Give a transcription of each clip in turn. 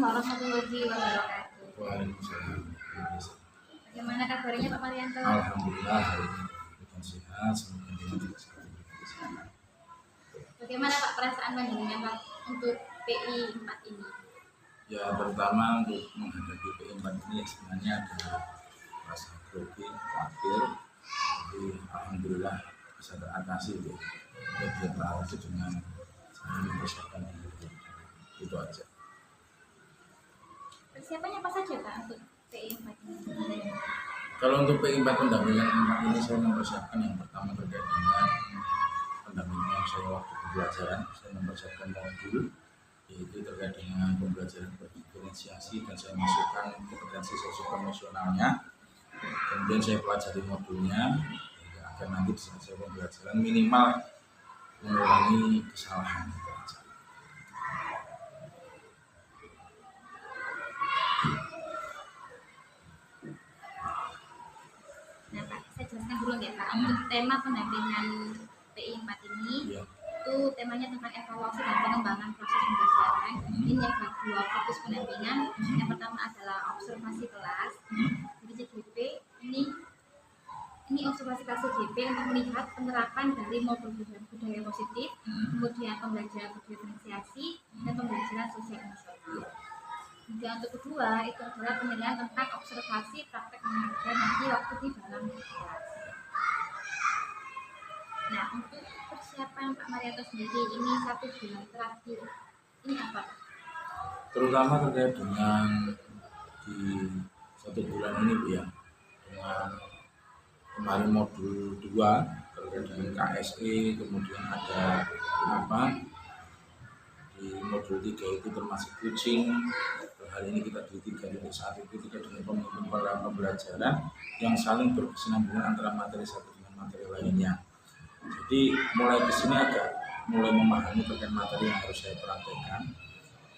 warahmatullahi wabarakatuh. Waalaikumsalam. Bagaimana kabarnya Pak Marianto? Alhamdulillah hari ini kita sehat, semoga kita juga sehat. Bagaimana Pak perasaan panjenengan Pak untuk PI 4 ini? Ya pertama untuk menghadapi PI 4 ini sebenarnya ada rasa grogi, khawatir, tapi alhamdulillah bisa teratasi ya. Dia teratasi dengan saya mempersiapkan diri. Itu aja. Persiapannya apa saja Pak untuk PI 4 ini? Kalau untuk PI 4 pendampingan 4 ini saya mempersiapkan yang pertama terkait dengan pendampingan saya waktu pembelajaran. Saya mempersiapkan modul yaitu terkait dengan pembelajaran berdiferensiasi dan saya masukkan kompetensi sosioemosionalnya. Kemudian saya pelajari modulnya agar nanti di saat saya pembelajaran minimal mengurangi kesalahan. Nah Pak, saya jelaskan dulu ya Pak, untuk tema pendampingan PI 4 ini itu temanya tentang evaluasi dan pengembangan proses pembelajaran. Ini ada 2 fokus pendampingan. Yang pertama adalah observasi kelas. Jadi CGP ini observasi kelas CGP untuk melihat penerapan dari modul budaya positif, kemudian pembelajaran berdiferensiasi dan pembelajaran sosial emosional. Kemudian untuk kedua itu adalah penilaian tentang observasi praktek mengajar nanti waktu di dalam kelas. Nah, untuk persiapan Pak Marianto sendiri ini 1 bulan terakhir ini apa Pak? Terutama terkait dengan di 1 bulan ini Bu ya, dengan kemarin modul 2 terkait dengan KSE, kemudian ada di modul 3 itu termasuk coaching. Hari ini kita di 3 titik 1 itu terkait dengan pemimpin pembelajaran yang saling berkesinambungan antara materi satu dengan materi lainnya. Jadi mulai ke sini mulai memahami terkait materi yang harus saya praktekkan.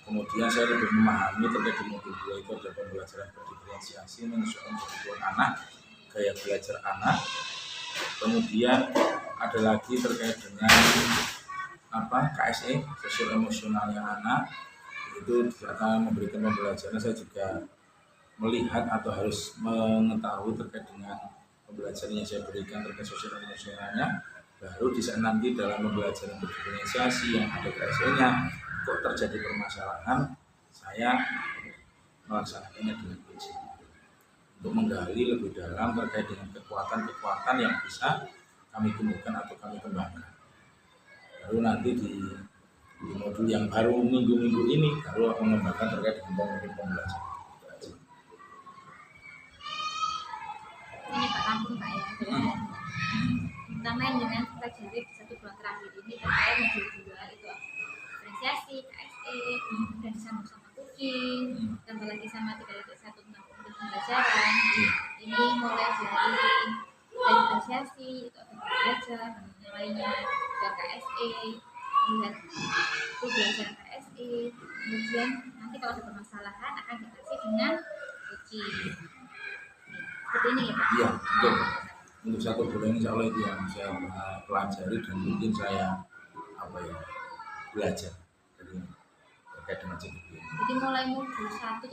Kemudian saya lebih memahami terkait di modul 2 itu ada pembelajaran berdiferensiasi menyesuaikan kebutuhan anak, gaya belajar anak. Kemudian ada lagi terkait dengan KSE, sosial emosionalnya anak. Itu akan memberikan pembelajaran. Saya juga melihat atau harus mengetahui terkait dengan pembelajaran yang saya berikan terkait sosial emosionalnya. Baru di saat nanti dalam pembelajaran berdiferensiasi yang ada KSE-nya kok terjadi permasalahan, saya melaksanakannya dengan coaching untuk menggali lebih dalam terkait dengan kekuatan-kekuatan yang bisa kami temukan atau kami kembangkan. Baru nanti di modul yang baru minggu-minggu ini baru mengembangkan terkait dengan pembelajaran. Ini Pak langsung Pak ya. Pertama yang dengan pelajari di 1 bulan terakhir ini terkait modul 2 itu diferensiasi, KSE, dan disambung sama coaching, tambah lagi sama 3.1 tentang pembelajaran. Ini mulai dari diferensiasi, itu akan belajar, yang lainnya dan KSE, melihat pembelajaran KSE, kemudian nanti kalau ada permasalahan akan dikasih dengan coaching. Seperti ini ya Pak? Iya, betul. Untuk 1 bulan insya Allah itu yang saya pelajari dan mungkin saya belajar dari terkait dengan CGP. Jadi mulai modul 1.1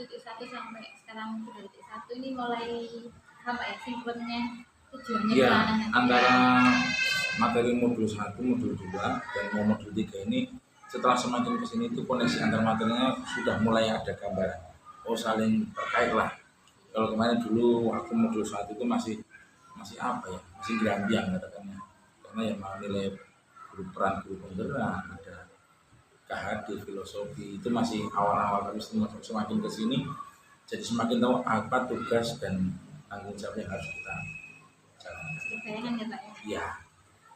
sampai sekarang 3.1 ini mulai ya sinkronnya tujuannya ya, kemana? Antara materi modul 1, modul 2 dan modul 3 ini setelah semakin kesini itu koneksi antar materinya sudah mulai ada gambaran. Saling terkait lah. Kalau kemarin dulu waktu modul 1 itu masih masih gerambiang katakannya, karena yang mau nilai peran guru penggerak, ada KHD, filosofi itu masih awal-awal, tapi semakin kesini jadi semakin tahu apa tugas dan tanggung jawab yang harus kita jalankan. Bayangan ya Pak ya? Iya.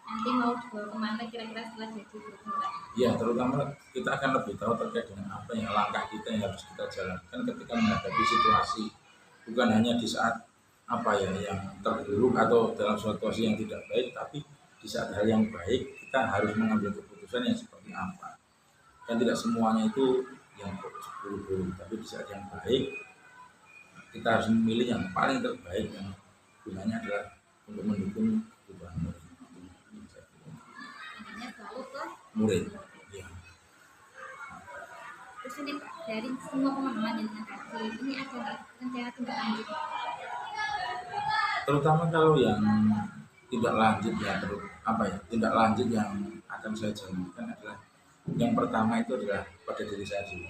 Nanti mau dibawa kemana kira-kira setelah jadi guru penggerak? Iya, terutama kita akan lebih tahu terkait dengan apa yang langkah kita yang harus kita jalankan ketika menghadapi situasi, bukan hanya di saat yang terburuk atau dalam situasi yang tidak baik, tapi di saat hal yang baik kita harus mengambil keputusan yang seperti apa. Dan tidak semuanya itu yang buruk-buruk, tapi di saat yang baik kita harus memilih yang paling terbaik yang gunanya adalah untuk mendukung kebutuhan murid. Intinya selalu ke Murid. Ya. Terus ini Pak, dari semua pemahaman yang tadi ini ada nggak rencana tindak lanjut? Terutama kalau yang tidak lanjut ya, tindak lanjut yang akan saya jalankan adalah yang pertama itu adalah pada diri saya dulu.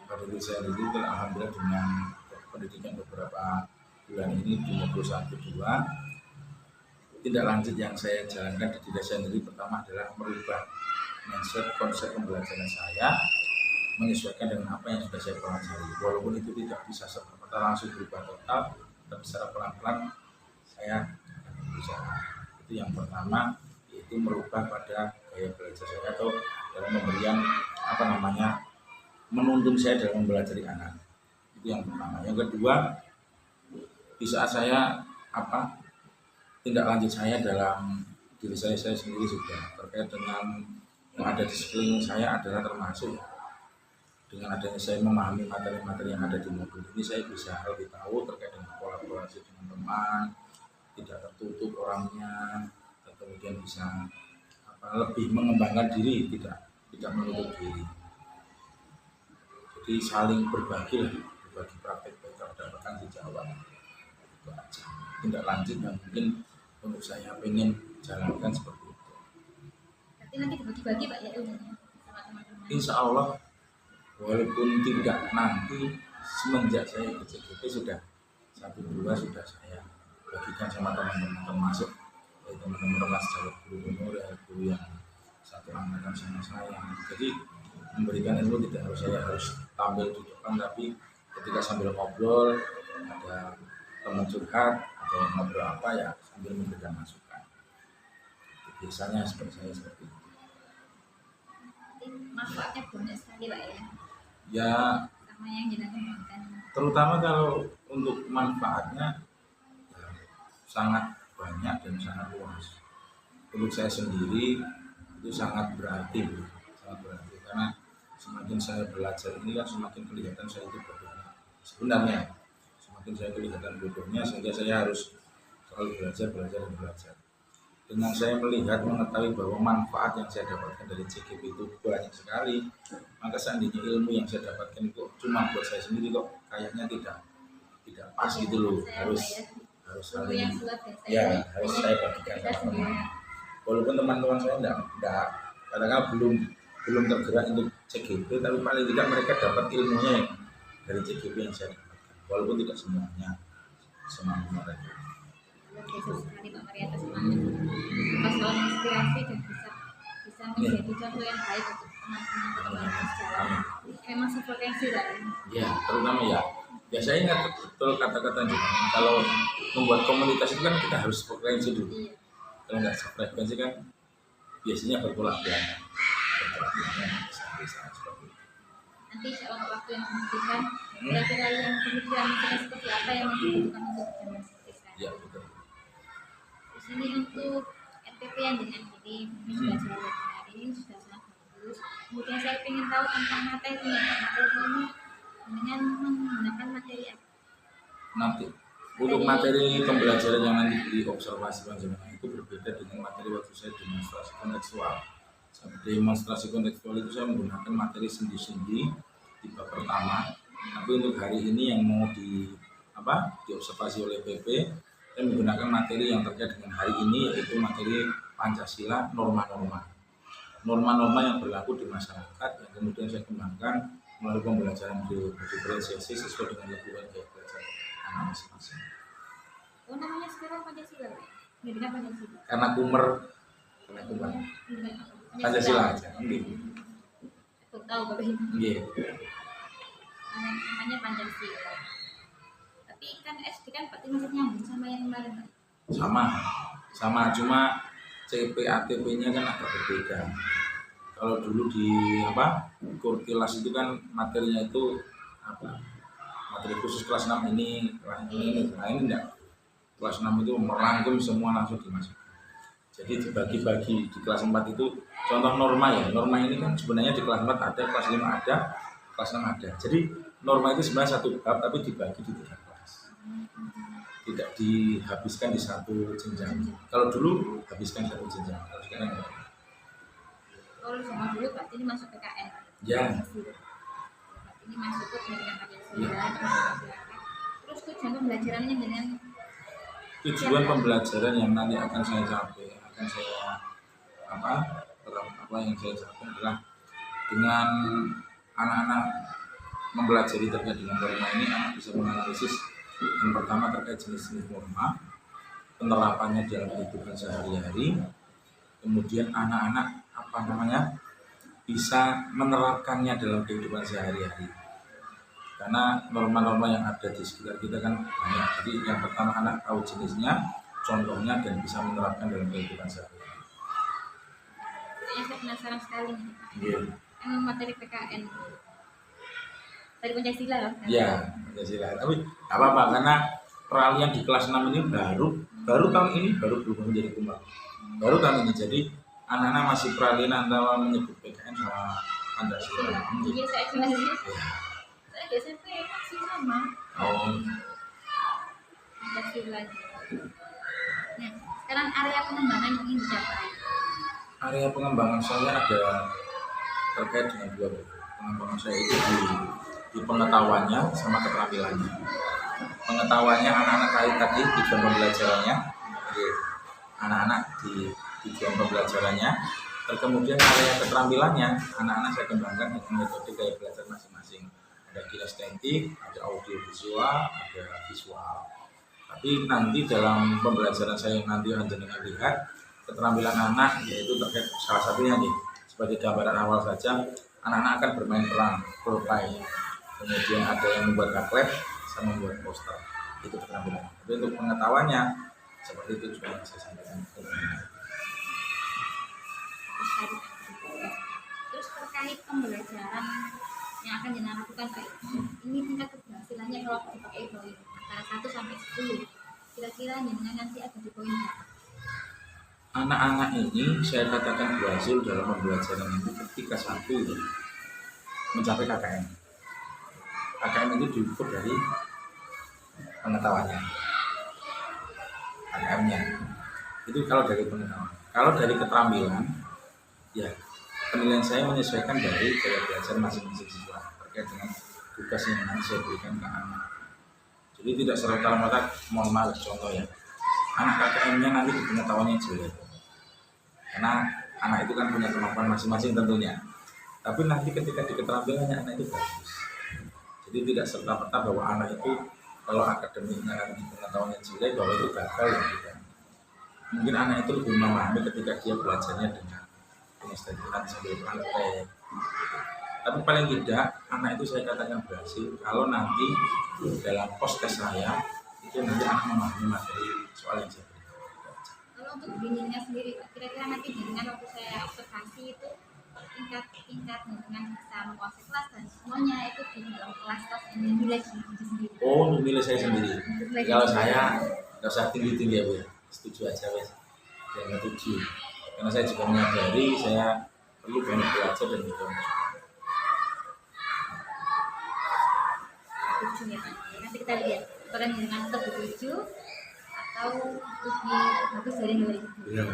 Pada diri saya dulu, alhamdulillah dengan pendidikan beberapa bulan ini di modul 1, 2, tindak lanjut yang saya jalankan di diri saya sendiri pertama adalah merubah mindset konsep pembelajaran saya menyesuaikan dengan apa yang sudah saya pelajari. Walaupun itu tidak bisa serta-merta langsung berubah total, tapi secara pelan-pelan saya akan berusaha. Itu yang pertama, yaitu merubah pada gaya belajar saya atau dalam pemberian menuntun saya dalam mempelajari anak. Itu yang pertama. Yang kedua, di saat saya tindak lanjut saya dalam diri saya sendiri sudah terkait dengan yang ada di sekeliling saya adalah termasuk dengan adanya saya memahami materi-materi yang ada di modul ini, saya bisa lebih tahu terkait dengan kolaborasi dengan teman, tidak tertutup orangnya, dan kemudian bisa lebih mengembangkan diri, tidak menutup diri. Jadi saling berbagi praktek terhadap rekan sejawat. Itu aja. Tindak lanjut yang mungkin untuk saya ingin jalankan seperti itu. Tapi nanti dibagi-bagi Pak ya ilmunya sama teman-teman. Insya Allah, walaupun tidak nanti semenjak saya ke CGP sudah 1-2 sudah saya bagikan sama teman-teman, termasuk teman-teman kelas sejawat guru umur ya, guru yang satu angkatan sama saya. Jadi memberikan ilmu tidak harus tampil di depan, tapi ketika sambil ngobrol ada teman curhat atau ngobrol apa ya sambil memberikan masukan. Biasanya seperti itu. Manfaatnya banyak sekali Pak ya. Ya. Sama yang jelaskan. Terutama kalau untuk manfaatnya ya, sangat banyak dan sangat luas. Untuk saya sendiri itu sangat berarti karena semakin saya belajar ini kan semakin kelihatan saya itu bodohnya. Sebenarnya semakin saya kelihatan bodohnya sehingga saya harus selalu belajar. Dengan saya mengetahui bahwa manfaat yang saya dapatkan dari CGP itu banyak sekali, maka seandainya ilmu yang saya dapatkan itu cuma buat saya sendiri kok kayaknya tidak pas gitu loh. Harus saling harus saya bagikan sama teman. Walaupun teman-teman saya enggak kadang-kadang belum tergerak untuk CGP, tapi paling tidak mereka dapat ilmunya dari CGP yang saya dapatkan. Walaupun tidak semuanya mereka. Biasa sekali Pak Maria atas semangat masalah inspirasi dan bisa menjadi contoh yang baik untuk teman-teman sejarah. Memang sefrekuensi Pak. Ya, terutama ya saya ingat betul kata-kata juga. Kalau membuat komunitas itu kan kita harus frekuensi dulu. Iya. Kalau nggak sefrekuensi kan biasanya bertolak belakang. Nanti kalau waktu yang diberikan, kira-kira yang pemikiran kita seperti apa yang dibutuhkan untuk zaman seperti sekarang. Ya, betul. Di sini untuk NPP yang dengan ini sudah saya lihat hari ini sudah sangat bagus. Kemudian saya ingin tahu tentang materi ini dengan menggunakan materi apa? Nanti untuk materi pembelajaran yang nanti di observasi panjenengan itu berbeda dengan materi waktu saya demonstrasi kontekstual. Demonstrasi kontekstual itu saya menggunakan materi sendi-sendi di bab pertama. Tapi untuk hari ini yang mau diobservasi oleh PP, saya menggunakan materi yang terkait dengan hari ini, yaitu materi Pancasila, norma-norma yang berlaku di masyarakat yang kemudian saya kembangkan melalui pembelajaran diferensiasi sesuai dengan kebutuhan gaya belajar anak masing-masing. Oh, namanya sekarang Pancasila, pendidikan Pancasila. Karena kumer. Pancasila aja, enggak. Aku tahu Bapak Ibu. Iya. Namanya Pancasila. Tapi kan SD kan berarti masih nyambung sama yang kemarin Pak? Sama, cuma CPATP-nya kan agak berbeda. Kalau dulu di Kurtilas itu kan materinya itu materi khusus kelas 6 ini, nah ini enggak. Kelas 6 itu merangkum semua langsung dimasukkan. Jadi dibagi-bagi di kelas 4 itu contoh norma ini kan sebenarnya di kelas 4 ada, kelas 5 ada, kelas 6 ada. Jadi norma itu sebenarnya satu bab tapi dibagi di 3 kelas. Tidak dihabiskan di satu jenjang. Kalau dulu habiskan satu jenjang. Kalau sekarang kalau sama dulu berarti ini masuk PKN. Ya. ini masuk ke jaringan Pancasila. Terus tujuan pembelajarannya dengan Tujuan pembelajaran yang nanti akan saya capai, akan saya apa yang saya capai adalah dengan anak-anak mempelajari terkait dengan norma ini, anak bisa menganalisis yang pertama terkait jenis-jenis norma, penerapannya dalam kehidupan sehari-hari, kemudian anak-anak bisa menerapkannya dalam kehidupan sehari-hari. Karena norma-norma yang ada di sekitar kita kan banyak. Jadi yang pertama anak tahu jenisnya, contohnya, dan bisa menerapkan dalam kehidupan sehari-hari. Saya penasaran sekali nih. Iya. Materi PKN dari Pancasila loh. Iya, Pancasila. Tapi apa-apa karena peralihan di kelas 6 ini baru tahun ini baru berubah menjadi kumbang. Baru tahun ini, jadi anak-anak masih peralihan antara menyebut PKN sama Pancasila. Iya, saya jelasin. Iya. Saya di SMP masih sama Oh, Pancasila. Nah, sekarang area pengembangan yang ingin dicapai. area pengembangan saya ada terkait dengan dua pengembangan saya itu di pengetahuannya sama keterampilannya. Pengetahuannya anak-anak tadi tujuan pembelajarannya, jadi anak-anak di tujuan pembelajarannya. Kemudian area keterampilannya anak-anak saya kembangkan dengan metode gaya belajar masing-masing. Ada kinestetik, ada audio visual, ada visual. Tapi nanti dalam pembelajaran saya yang nanti akan jenengan lihat keterampilan anak, yaitu terkait salah satunya nih sebagai gambaran awal saja, anak-anak akan bermain peran, role play, kemudian ada yang membuat kaklet sama membuat poster, itu keterampilan. Tapi untuk pengetahuannya seperti itu juga yang saya sampaikan. Terus terkait pembelajaran yang akan jenengan lakukan Pak, ini tingkat keberhasilannya kalau dipakai poin antara 1 sampai 10, kira-kira jenengan nanti ada di poin berapa? Anak-anak ini saya katakan berhasil dalam pembelajaran itu ketika satu mencapai KKM. KKM itu diukur dari pengetahuannya, KKM-nya. Itu kalau dari pengetahuan. Kalau dari keterampilan, ya penilaian saya menyesuaikan dari gaya belajar masing-masing siswa terkait dengan tugas yang nanti saya berikan ke anak. Jadi tidak serta-merta, mohon maaf contoh ya, anak KKM-nya nanti di pengetahuannya jelek. Karena anak itu kan punya kemampuan masing-masing tentunya. Tapi nanti ketika di keterampilannya anak itu bagus. Jadi tidak serta-merta bahwa anak itu kalau akademiknya nanti pengetahuannya jelek bahwa itu gagal ya tidak. Mungkin anak itu lebih memahami ketika dia belajarnya dengan kinestetik sambil praktek. Tapi paling tidak anak itu saya katakan berhasil kalau nanti dalam podcast saya itu nanti anak memahami materi soal yang saya berikan. Kalau untuk bimbingnya sendiri Pak, kira-kira nanti dengan waktu saya observasi itu tingkat dengan bisa menguasai kelas dan semuanya itu di dalam kelas-kelas yang dinilai sendiri. Oh, nilai saya sendiri. Kalau saya nggak usah tinggi-tinggi ya Bu ya, setuju aja wes. Jangan setuju. Karena saya juga menyadari saya perlu banyak belajar dan mencoba. Tujuh ya Pak. Nanti kita lihat apakah dengan tetap 7 atau lebih bagus dari 2000. Ya,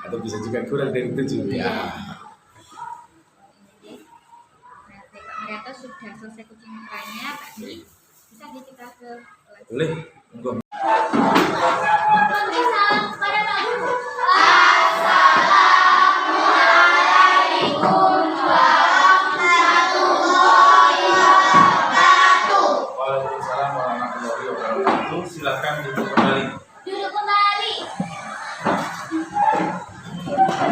atau bisa juga kurang dari 7 ya. Pak Marianto sudah selesai kucing perannya, Pak Di. Bisa kita ke kelas. Boleh, monggo. Waalaikumsalam warahmatullahi wabarakatuh. Silakan duduk kembali. Duduk kembali.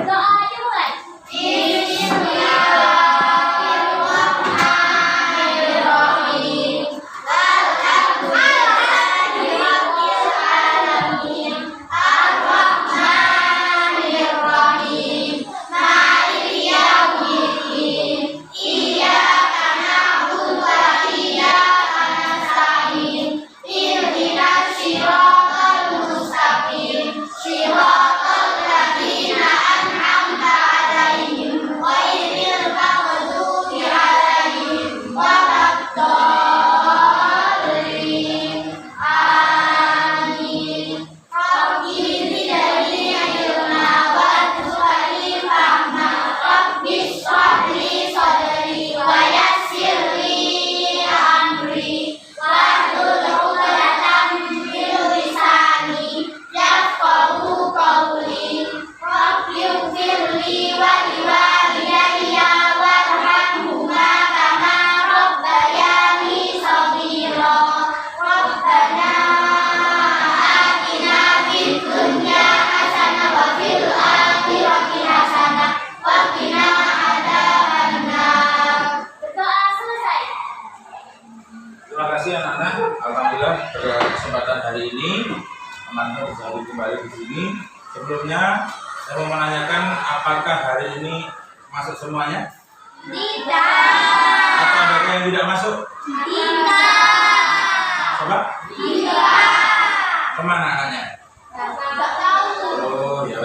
Doa dimulai. Bismillahirrahmanirrahim. sebelumnya saya mau menanyakan apakah hari ini masuk semuanya? Tidak. Atau ada yang tidak masuk? Tidak. Coba? Tidak. Kemana anaknya? Tidak tahu. Oh ya,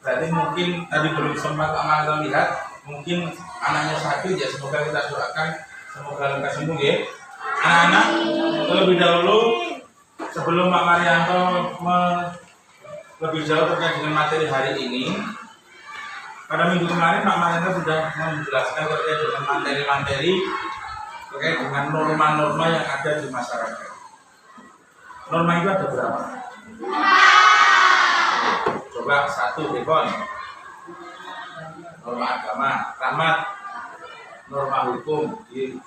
berarti mungkin tadi belum sempat Pak Marta lihat, mungkin anaknya sakit ya, semoga kita doakan semoga lekas sembuh ya. Anak-anak, terlebih dahulu sebelum Pak Marianto lebih jauh terkait dengan materi hari ini, pada minggu kemarin Pak Marianto sudah menjelaskan terkait dengan materi-materi terkait dengan norma-norma yang ada di masyarakat. Norma itu ada berapa? Coba satu, Devon. Norma agama, Rahmat. Norma hukum di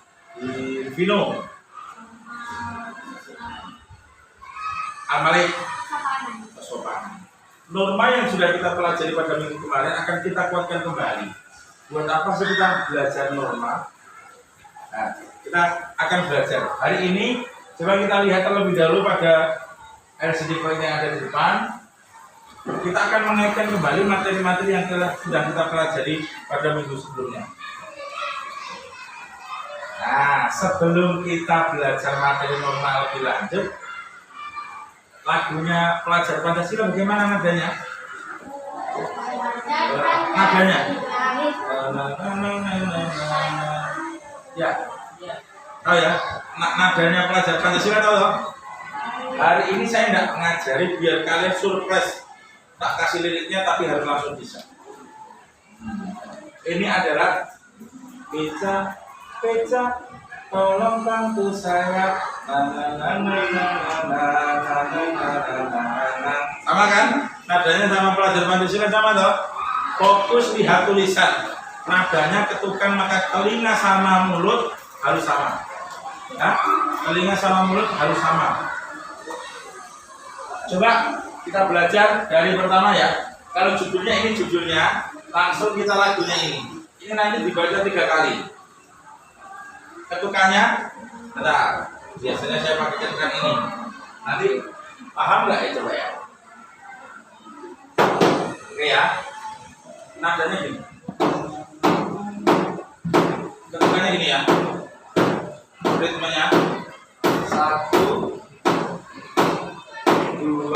Vino. Al-Malik. Kesopanan. Norma yang sudah kita pelajari pada minggu kemarin akan kita kuatkan kembali. Buat apa sih kita belajar norma? Nah, kita akan belajar. Hari ini coba kita lihat terlebih dahulu pada LCD point yang ada di depan. Kita akan mengaitkan kembali materi-materi yang sudah kita pelajari pada minggu sebelumnya. Nah, sebelum kita belajar materi norma lebih lanjut, lagunya pelajar Pancasila bagaimana nadanya? Nadanya? Ya, tahu ya? Nadanya pelajar Pancasila tahu toh? Hari ini saya tidak mengajari biar kalian surprise, tak kasih liriknya tapi harus langsung bisa. Ini adalah Beca, tolong bantu saya. Sama kan? Nadanya sama pelajar Pancasila sama toh? Fokus lihat tulisan. Nadanya ketukan maka telinga sama mulut harus sama. Ya? Telinga sama mulut harus sama. Coba kita belajar dari pertama ya. Kalau judulnya ini judulnya, langsung kita lagunya ini. Ini nanti dibaca 3 kali. Ketukannya, bentar. Biasanya saya pakai ketukan ini. Nanti paham nggak ya coba ya? Oke ya. Nadanya gini. Ketukannya gini ya. Ritmenya 1, 2,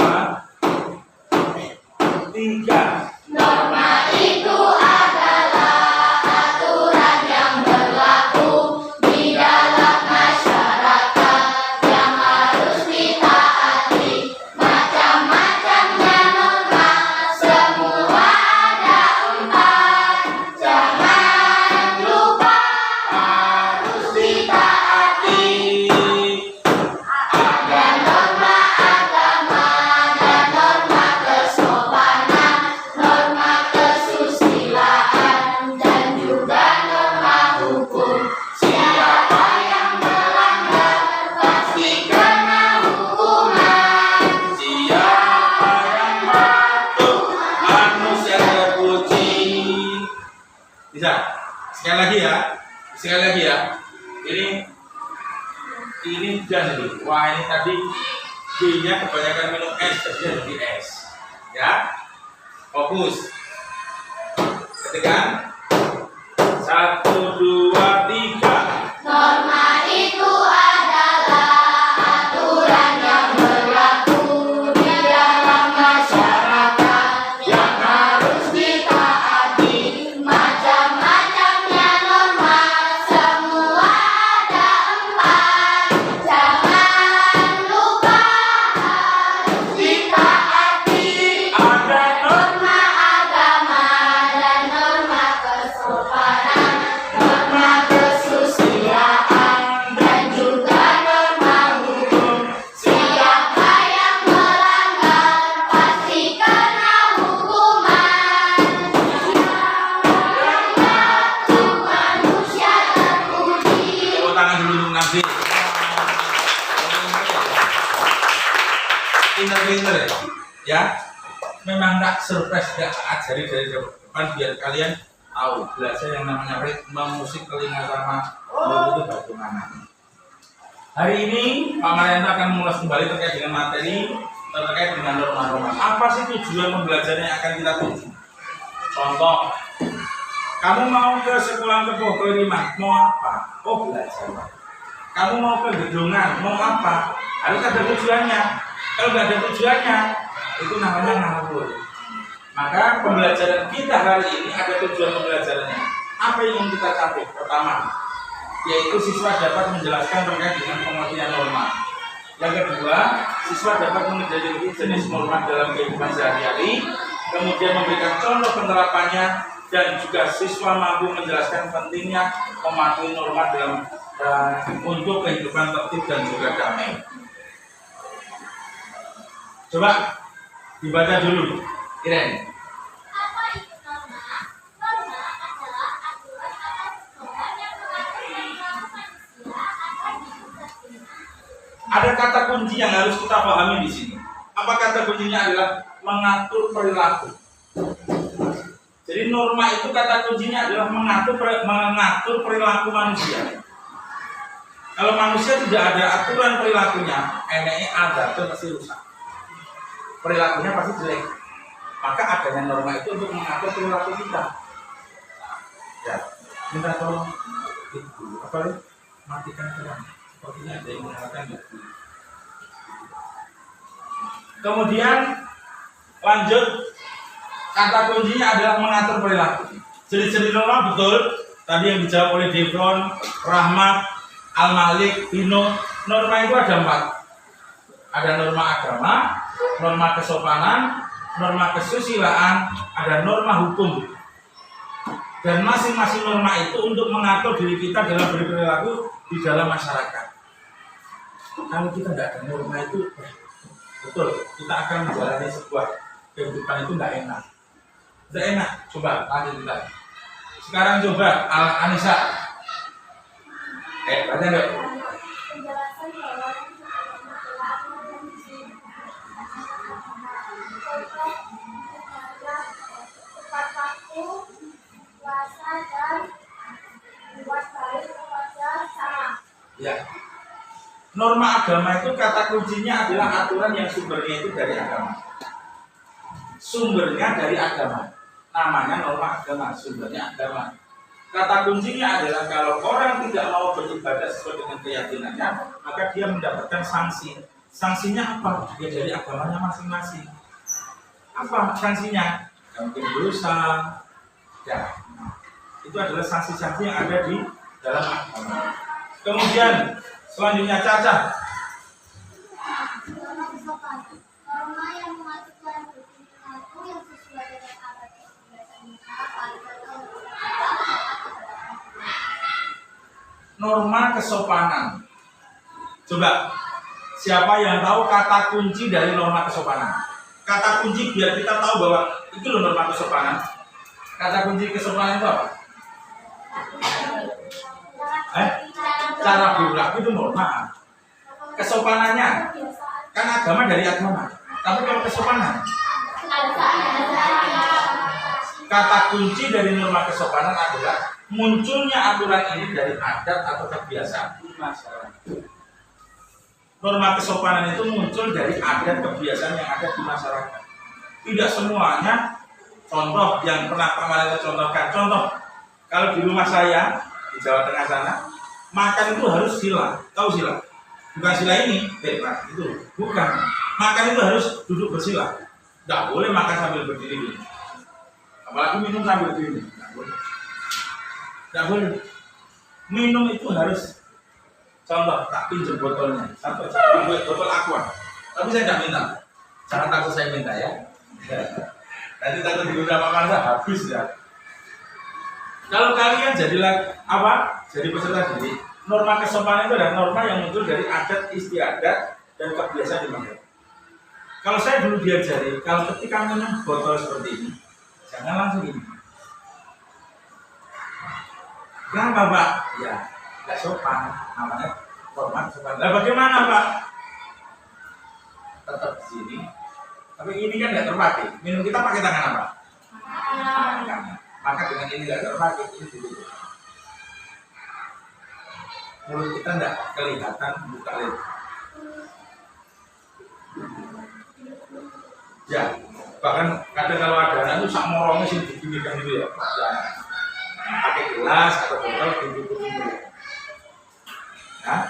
3. Norma itu adalah aturan yang berlaku di dalam masyarakat yang harus ditaati. Macam-macamnya norma, semua ada 4. Jangan lupa harus ditaati. Ada norma agama dan norma kesopanan, norma kesusilaan, dan juga norma hukum. Siapa yang melanggar pasti kena hukuman. Siapa yang patuh manusia terpuji. Bisa? Sekali lagi ya. Sekali lagi ya. Ini jangan nih. Wah, ini tadi D-nya kebanyakan minum es jadi es. Ya. Fokus. Ketika 1, 2, 3. Norma itu adalah aturan yang berlaku di dalam masyarakat yang harus ditaati. Macam-macamnya norma, semua ada 4. Jangan lupa harus ditaati. Ada Norma agama dan norma kesopanan, norma kesusilaan, dan juga norma hukum. Siapa yang melanggar pasti kena hukuman. Jatuh manusia terpuji. tepuk tangan dulu untuk Nabi. Pinter-pinter ya. Memang tak surprise, tidak ajari dari depan biar kalian tahu belajar yang namanya ritme musik telinga sama mulut itu bagaimana. Hari ini Pak Marianto akan mengulas kembali terkait dengan materi terkait dengan norma-norma. Apa sih tujuan pembelajaran yang akan kita tuju? Contoh, kamu mau ke sekolah ke Bogor 5, mau apa? Oh, belajar. Kamu mau ke gedungan, mau apa? Harus ada tujuannya. Kalau nggak ada tujuannya, itu namanya ngawur. Maka pembelajaran kita hari ini ada tujuan pembelajarannya. Apa yang ingin kita capai? Pertama, yaitu siswa dapat menjelaskan terkait dengan pengertian norma. Yang kedua, siswa dapat mengetahui jenis norma dalam kehidupan sehari-hari, kemudian memberikan contoh penerapannya, dan juga siswa mampu menjelaskan pentingnya mematuhi norma dalam untuk kehidupan tertib dan juga damai. Coba dibaca dulu, Iren. Apa itu norma? Norma adalah aturan atau pedoman yang mengatur kehidupan manusia agar hidup tertib. Ada kata kunci yang harus kita pahami di sini. Apa kata kuncinya? Adalah mengatur perilaku. Jadi norma itu kata kuncinya adalah mengatur perilaku manusia. Kalau manusia tidak ada aturan perilakunya, enaknya ada itu pasti rusak. Perilakunya pasti jelek. Maka adanya norma itu untuk mengatur perilaku kita. Ya, minta tolong itu apa nih? Matikan terang. Sepertinya ada yang mengatakan gitu. Kemudian lanjut, kata kuncinya adalah mengatur perilaku. Ciri-ciri norma betul tadi yang dijawab oleh Devron, Rahmat, Al-Malik, Bino. Norma itu ada 4. Ada norma agama, norma kesopanan, norma kesusilaan, ada norma hukum. Dan masing-masing norma itu untuk mengatur diri kita dalam berperilaku di dalam masyarakat. Kalau kita tidak ada norma itu, betul, kita akan menjalani sebuah kehidupan itu tidak enak. Tidak enak. Coba lanjut kita. Sekarang coba Anissa. Baca deh. Penjelasan bahwa aturan dan disiplin contoh adalah tepat waktu, puasa, dan buat baik kepada sama. Ya. Norma agama itu kata kuncinya adalah aturan yang sumbernya itu dari agama. Sumbernya dari agama. Namanya norma agama, sumbernya agama. Kata kuncinya adalah kalau orang tidak mau beribadah sesuai dengan keyakinannya, maka dia mendapatkan sanksi. Sanksinya apa? Ya dari agamanya masing-masing. Apa sanksinya? Mungkin dosa. Ya. Itu adalah sanksi-sanksi yang ada di dalam agama. Kemudian selanjutnya Caca. Norma kesopanan. Norma yang mengatur cara berperilaku yang sesuai dengan adat kebiasaan kita, pariwisata, Norma kesopanan. Coba, siapa yang tahu kata kunci dari norma kesopanan? Kata kunci biar kita tahu bahwa itu loh norma kesopanan. Kata kunci kesopanan itu apa? Cara berlaku itu norma. Kesopanannya kan agama dari agama. Tapi kalau kesopanan, kata kunci dari norma kesopanan adalah munculnya aturan ini dari adat atau kebiasaan di masyarakat. Norma kesopanan itu muncul dari adat kebiasaan yang ada di masyarakat. Tidak semuanya. Contoh yang pernah Pak Malena contohkan. Contoh, kalau di rumah saya di Jawa Tengah sana, makan itu harus sila. Tahu sila? Bukan sila ini, Pak. Itu bukan. Makan itu harus duduk bersila. Tidak boleh makan sambil berdiri. Apalagi minum sambil berdiri. Tidak boleh. Tidak boleh. Minum itu harus, contoh, tak pinjam botolnya. Satu botol aqua. Tapi saya tidak minta. Jangan takut saya minta ya. Nanti takut digoda Pak Marza habis ya. Kalau kalian jadilah apa? Jadi peserta didik. Norma kesopanan itu adalah norma yang muncul dari adat istiadat dan kebiasaan di masyarakat. Kalau saya dulu diajari, kalau ketika minum botol seperti ini, jangan langsung ini. Kenapa Pak? Ya, nggak sopan. Namanya norma sopan. Nah, bagaimana Pak? Tetap di sini. Tapi ini kan nggak terpakai. Minum kita pakai tangan apa? Tangan. Maka dengan ini nggak terpakai, ini dulu. Mulut kita nggak kelihatan buka lebar. Ya, bahkan kadang kalau ada anak itu sak morongnya sih diginikan gitu ya. Ya, pakai gelas atau botol ditutup dulu. Nah,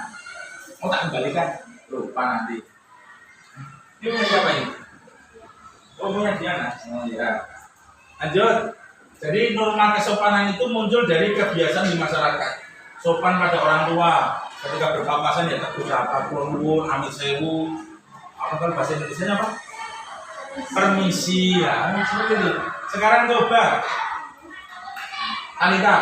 mau tak kembalikan? Lupa nanti. Ini punya siapa ini? Oh, punya Diana. Oh ya. Lanjut. Jadi norma kesopanan itu muncul dari kebiasaan di masyarakat. Sopan pada orang tua. Ketika berpapasan ya tegur sapa, nuwun, amit sewu. Apa kalau bahasa Indonesia apa? Permisi ya, seperti itu. Sekarang coba Anita.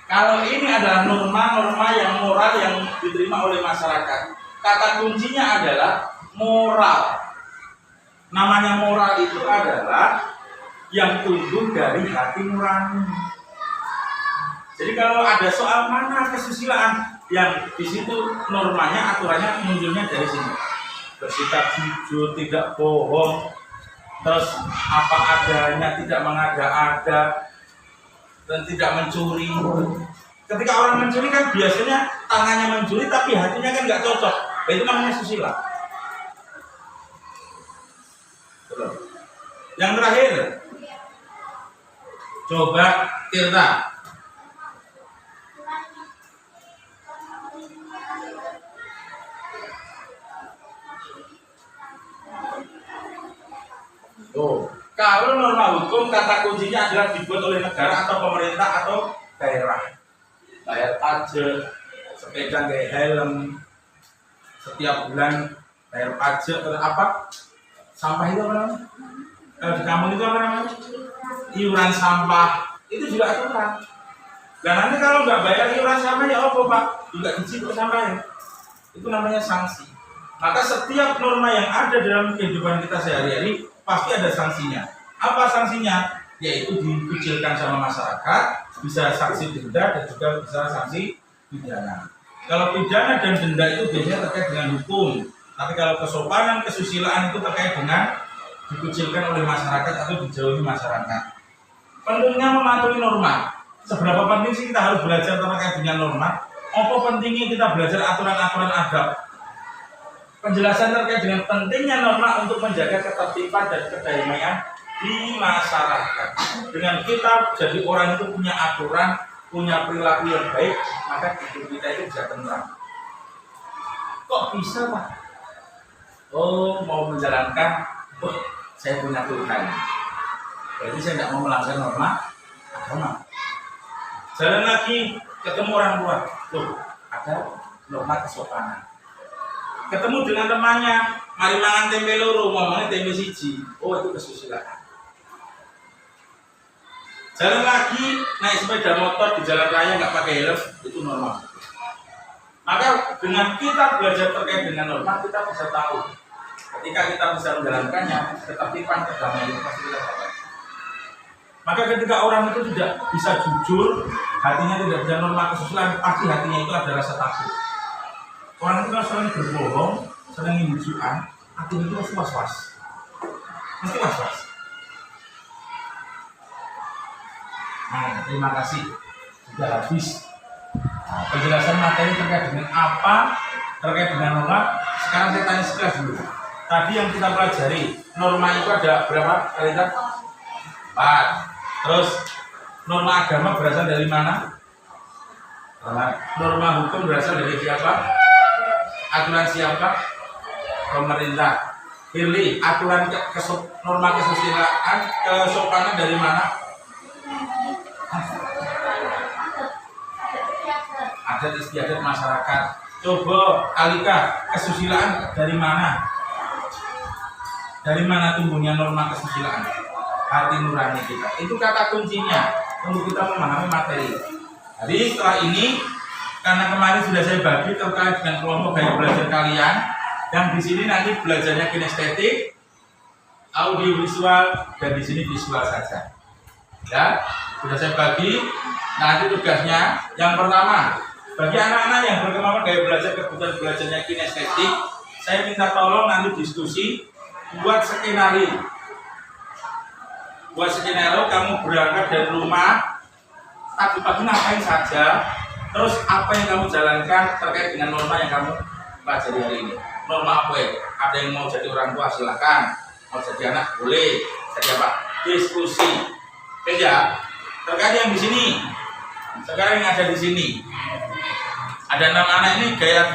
Kalau ini adalah norma-norma yang moral yang diterima oleh masyarakat. Kata kuncinya adalah moral. Namanya moral itu adalah yang tumbuh dari hati nurani. Jadi kalau ada soal mana kesusilaan, yang di situ normanya, aturannya munculnya dari sini. Bersikap jujur, tidak bohong, terus apa adanya, tidak mengada-ada, dan tidak mencuri. Ketika orang mencuri kan biasanya tangannya mencuri tapi hatinya kan nggak cocok. Itu namanya susila. Yang terakhir, coba Tirta. Tuh, kalau norma hukum kata kuncinya adalah dibuat oleh negara atau pemerintah atau daerah. Bayar pajak, sepeda kayak helm, setiap bulan bayar pajak atau apa? Sampah itu apa namanya? Kalau di kampung itu apa namanya? Iuran sampah itu juga aturan. Dan nanti kalau nggak bayar iuran sampah ya apa Pak? Juga dicicil sampahnya. Itu namanya sanksi. Maka setiap norma yang ada dalam kehidupan kita sehari-hari pasti ada sanksinya. Apa sanksinya? Yaitu dikucilkan sama masyarakat, bisa sanksi denda dan juga bisa sanksi pidana. Kalau pidana dan denda itu biasanya terkait dengan hukum. Tapi kalau kesopanan, kesusilaan itu terkait dengan dikucilkan oleh masyarakat atau dijauhi masyarakat. Pentingnya mematuhi norma. Seberapa penting sih kita harus belajar terkait dengan norma? Apa pentingnya kita belajar aturan-aturan adab? Penjelasan terkait dengan pentingnya norma untuk menjaga ketertiban dan kedamaian di masyarakat. Dengan kita jadi orang itu punya aturan, punya perilaku yang baik, maka hidup kita itu bisa tentram. Kok bisa Pak? Oh, mau menjalankan, saya punya Tuhan. Berarti saya tidak mau melanggar norma agama. Jalan lagi, ketemu orang tua. Loh, ada norma kesopanan. Ketemu dengan temannya, mari mangan tempe loro, ngomongnya tempe siji. Oh, itu kesusilaan. Jalan lagi, naik sepeda motor di jalan raya nggak pakai helm, itu normal. Maka dengan kita belajar terkait dengan norma, kita bisa tahu. Ketika kita bisa menjalankannya, ketertiban kedamaian itu pasti kita dapat. Maka ketika orang itu tidak bisa jujur, hatinya tidak bisa norma kesusilaan, pasti hatinya itu ada rasa takut. Orang itu kan sering berbohong, sering nyujuan, hatinya itu pasti was-was. Mesti was-was. Nah, terima kasih. Sudah habis. Nah, penjelasan materi terkait dengan apa, terkait dengan norma. Sekarang saya tanya sekelas dulu. Tadi yang kita pelajari, norma itu ada berapa? Kalian? 4. Terus norma agama berasal dari mana? Norma hukum berasal dari siapa? Aturan siapa? Pemerintah. Pilih aturan norma kesusilaan, kesopanan dari mana? Adat istiadat masyarakat. Coba Alika, kesusilaan dari mana? Dari mana tumbuhnya norma kesusilaan? Hati nurani kita. Itu kata kuncinya untuk kita memahami materi. Jadi setelah ini, karena kemarin sudah saya bagi terkait dengan kelompok gaya belajar kalian, yang di sini nanti belajarnya kinestetik, audiovisual, dan di sini visual saja. Ya, sudah saya bagi. Nanti tugasnya yang pertama, bagi anak-anak yang berkemampuan gaya belajar kebutuhan belajarnya kinestetik, saya minta tolong nanti diskusi, buat skenario. Buat skenario, kamu berangkat dari rumah, tadi pagi ngapain saja, terus apa yang kamu jalankan terkait dengan norma yang kamu pelajari hari ini. Norma apa ya? Ada yang mau jadi orang tua silakan, mau jadi anak boleh, jadi apa? Diskusi. Oke ya, terkait yang di sini. Sekarang yang ada di sini. Ada 6 anak ini gaya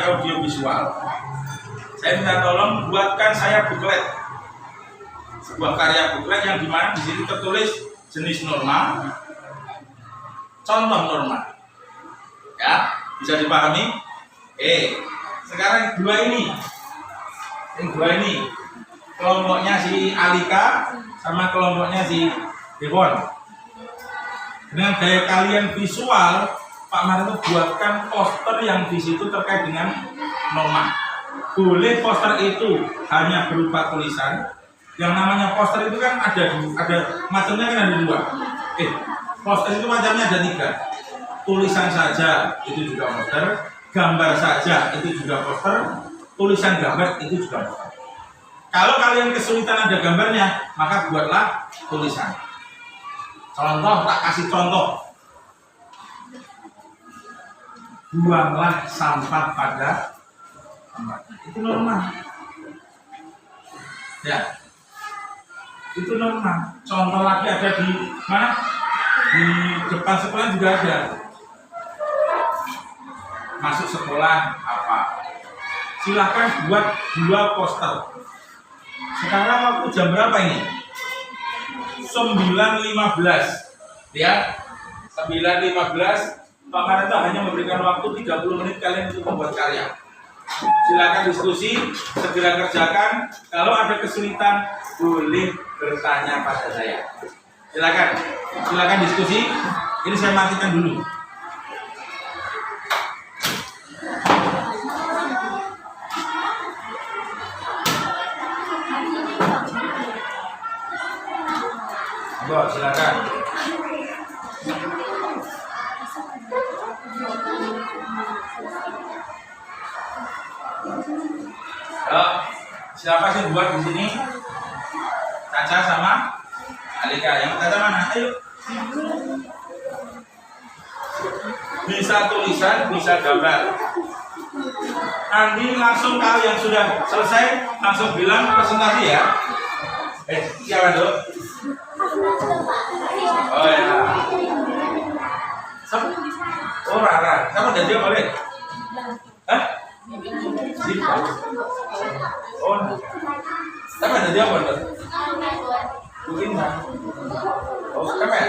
audio visual. Saya minta tolong buatkan saya buklet. Sebuah karya buklet yang dimana di sini tertulis jenis norma, contoh norma. Ya, bisa dipahami? Sekarang yang dua ini kelompoknya si Alika sama kelompoknya si Devon. Dengan gaya kalian visual, Pak Marito buatkan poster yang di situ terkait dengan norma. Boleh poster itu hanya berupa tulisan. Yang namanya poster itu kan ada macamnya kan ada 2. Poster itu macamnya ada 3. Tulisan saja itu juga poster, gambar saja itu juga poster, tulisan gambar itu juga poster. Kalau kalian kesulitan ada gambarnya, maka buatlah tulisan. Contoh, tak kasih contoh. Buanglah sampah pada tempatnya. Itu norma. Ya. Itu norma. Contoh lagi ada di mana? Di depan sekolah juga ada. Masuk sekolah apa? Silakan buat 2 poster. Sekarang waktu jam berapa ini? 9.15. Ya. 9.15. Pak Marito hanya memberikan waktu 30 menit kalian untuk membuat karya. Silakan diskusi, segera kerjakan. Kalau ada kesulitan, boleh bertanya pada saya. Silakan diskusi. Ini saya matikan dulu. Silakan. Siapa sih buat di sini? Caca sama Alika. Yang Caca mana? Ayo. Bisa tulisan, bisa gambar. Nanti langsung kalau yang sudah selesai langsung bilang presentasi ya. Siapa dulu? Oh ya. Oh Rara, kamu udah jawab boleh? Hah? Oh, kamu ada jawab boleh? Mungkin nggak? Oh, kamu ya?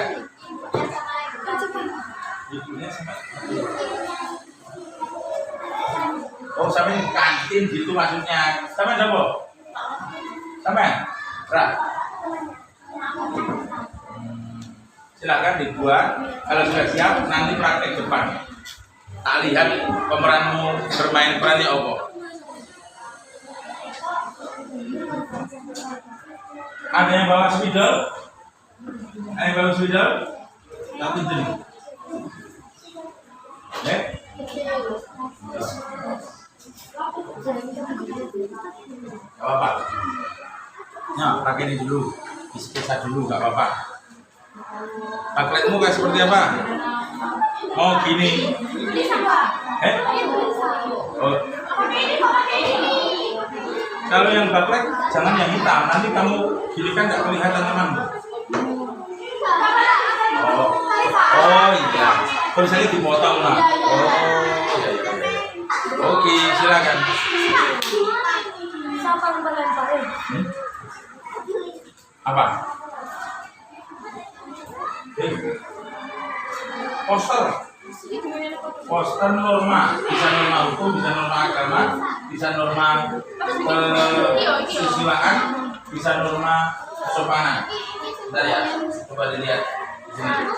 Ibunya sama. Oh, sampai kantin gitu maksudnya. Sama ada boh? Sama? Ra. Silakan dibuat. Kalau sudah siap, nanti praktek depan. Tak lihat pemeranmu bermain perannya apa. Ada yang bawa spidol? Ada yang bawa spidol? Nanti jadi. Oke? Gak apa-apa. Nah, pakai ini dulu. Bisa dulu, gak apa-apa. Backlightmu kayak seperti apa? Oh gini. Oh. Kalau yang backlight jangan yang hitam. Nanti kamu gini kan nggak kelihatan temanmu. Oh iya. Misalnya dipotong lah. Oh iya. Oke, silakan. Apa? Poster norma, bisa norma hukum, bisa norma agama, bisa norma kesusilaan, bisa norma kesopanan. Bentar ya, coba dilihat di sini.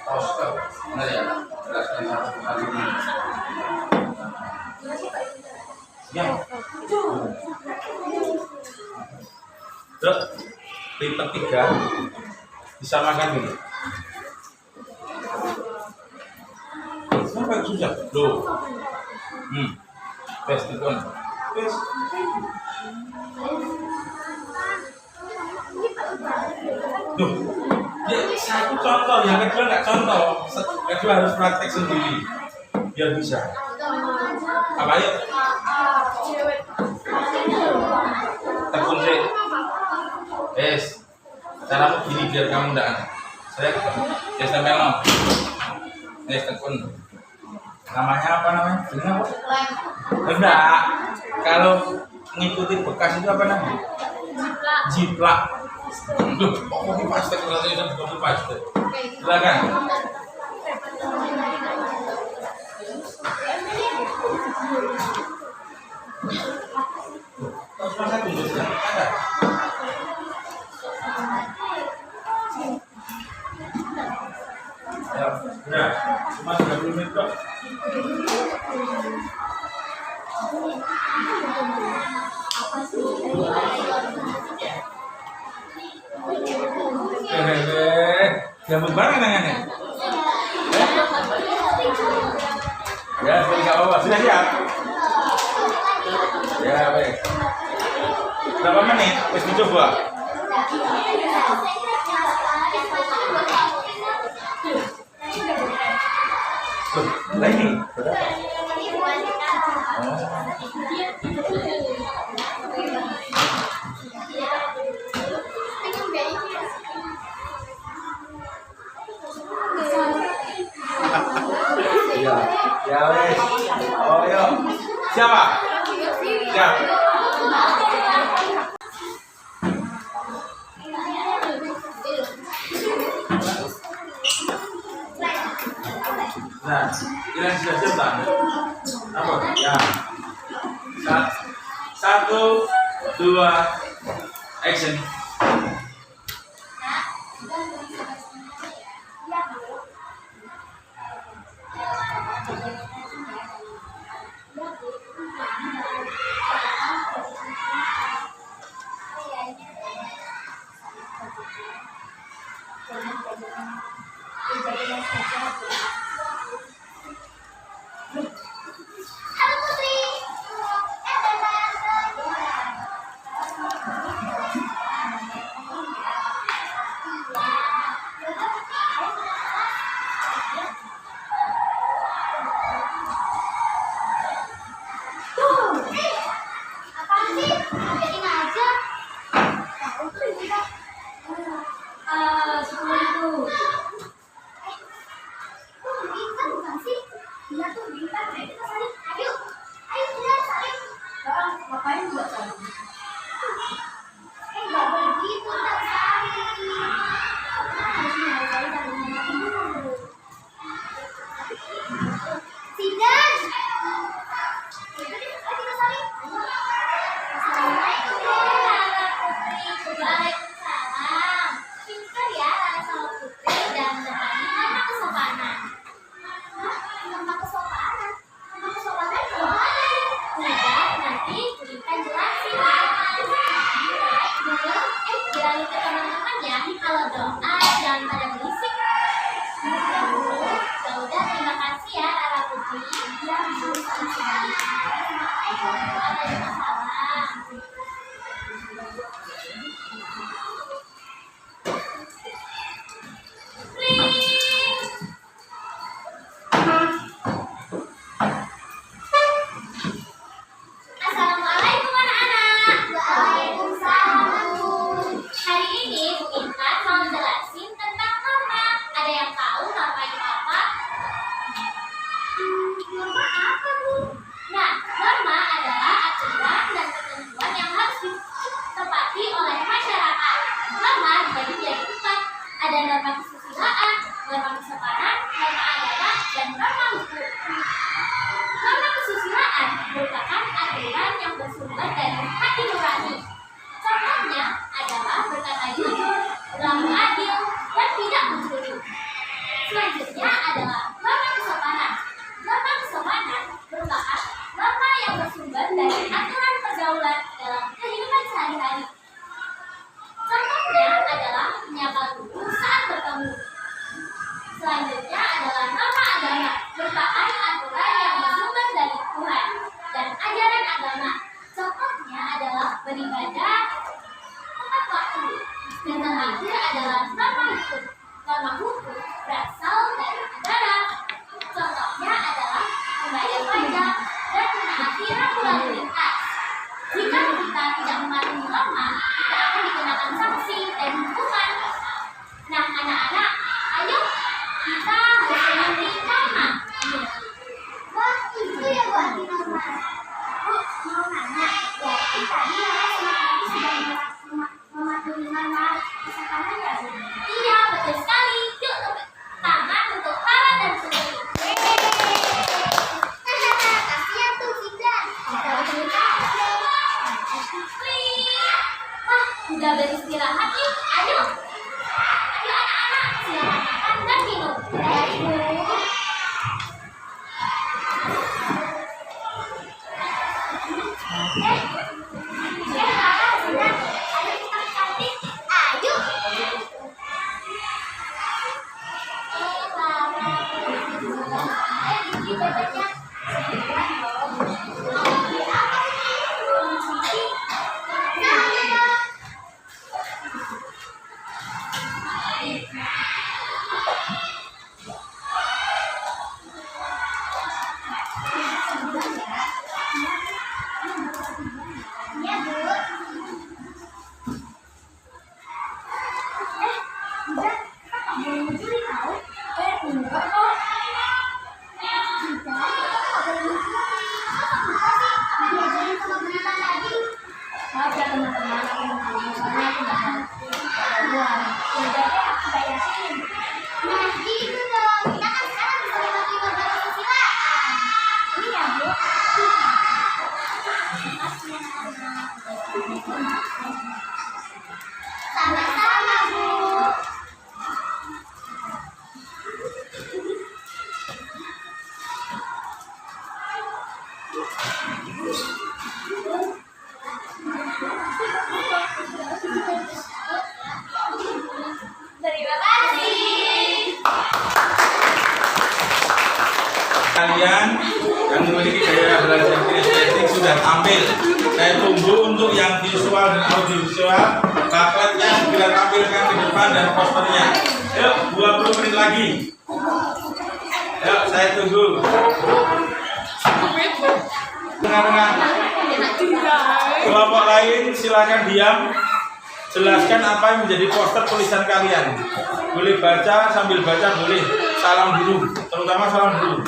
Poster, bentar ya, jelaskan satu kali ini. Ya. Terus tipe 3 disamakan dulu. Sampai susah. Loh. Tes tikon. Tes. Tuh. yang kedua nggak contoh. Kedua harus praktek sendiri biar bisa. Apa ya? Tekun sih. Yes. Caramu gini biar kamu enggak. Saya tempel. Yes, tekun. Namanya apa namanya? Ini apa? Enggak. Kalau ngikutin bekas itu apa namanya? Jiplak. Duh, kopi paste rasanya itu kopi paste. Silakan. Terus masa tunggu sudah ada. Ya, sudah. Cuma 30 menit kok. Gabung bareng nangannya. Ya, sudah apa? Sudah siap? Ya, baik. Berapa menit? Wis dicoba. Lagi. Ya, ya wes. Oh, yo. Siapa? Siap. Nah, kalian sudah siap tak? Apa? Ya. 1, 2, action. Halo Putri. Apaan sih? Biarin aja. 10.000. Tuh bintang bukan sih? Iya tuh bintang. Ayo kita saling. Ayo, ayo kita saling. Ngapain buat saling? Nggak begitu tak saling. Harus menghargai dan menghormati dulu. Sidan. Ayo kita saling. Assalamualaikum Lala Putri. Waalaikumsalam. Pintar ya Lala sama Putri dan depannya nama kesopanan. Nama kesopanan? Nama kesopanan gimana? Udah, nanti kita jelasin. Baik dulu. Bilangin ke teman-teman ya kalau doa jangan pada berisik. Ya udah, terima kasih ya Lala Putri. Ya, sama-sama. Waalaikumsalam. Assalamualaikum anak-anak. Waalaikumsalam. Hari ini Bu Intan mau jelasin tentang norma. Ada yang tahu norma itu apa? Norma apa, Bu? Nah, norma adalah aturan dan ketentuan yang harus ditepati oleh masyarakat. Norma dibagi menjadi 4. Ada norma kesusilaan, norma kesopanan, norma agama, dan norma hukum. Norma kesusilaan merupakan aturan yang bersumber dari hati nurani. Contohnya adalah berkata jujur, berlaku adil, dan tidak mencuri. Selanjutnya adalah norma kesopanan. Norma kesopanan merupakan norma yang bersumber dari aturan pergaulan dalam kehidupan sehari-hari. Contohnya adalah menyapa guru saat bertemu. Selanjutnya adalah norma agama, merupakan aturan yang bersumber dari Tuhan dan ajaran agama. Contohnya adalah beribadah tepat waktu. Dan terakhir adalah norma hukum. Norma hukum Sama-sama, Bu. Terima kasih. Kalian yang memiliki gaya belajar kinestetik sudah tampil. Saya tunggu untuk yang visual dan audiovisual, bakletnya segera tampilkan di depan dan posternya. Yuk, 20 menit lagi. Yuk, saya tunggu. Tengah-tengah. Kelompok lain silakan diam. Jelaskan apa yang menjadi poster tulisan kalian. Boleh baca, sambil baca boleh. Salam dulu, terutama salam dulu.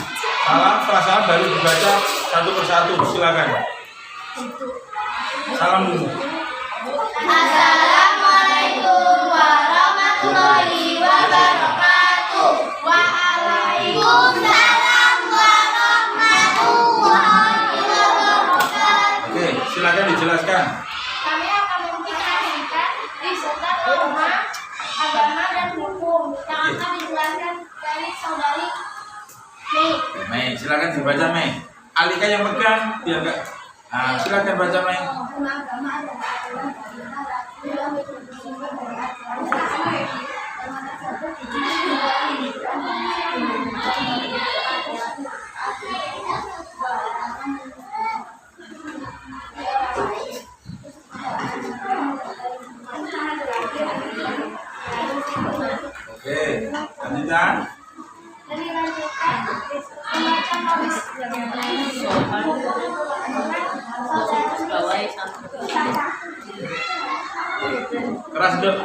Salam, setelah salam baru dibaca satu persatu. Silakan. Salam dulu. Assalamualaikum warahmatullahi wabarakatuh. Waalaikumsalam warahmatullahi wabarakatuh. Oke, silakan dijelaskan. Kami akan mempresentasikan risetan norma, agama dan hukum yang akan dijelaskan dari saudari Mei. Mei, silakan dibaca Mei. Alika yang pegang, biar enggak. Nah, silakan baca Mei. Hukum agama adalah aturan dari Allah yang bersumber dari Al-Quran. Oke, lanjutkan. Dari lanjutkan membaca nolis Keras dok.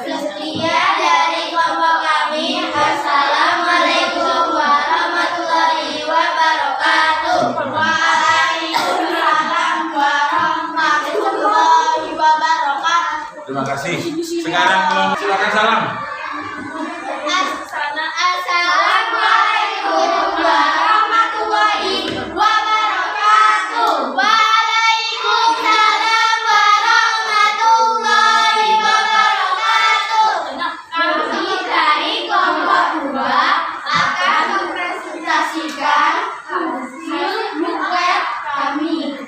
Sekian dari kelompok kami. Assalamualaikum warahmatullahi wabarakatuh. Waalaikumsalam warahmatullahi wabarakatuh. Terima kasih. Sekarang silakan salam. Assalamualaikum warahmatullahi wabarakatuh. Waalaikumsalam warahmatullahi wabarakatuh. Kami dari kelompok 2 akan mempresentasikan hasil buket kami.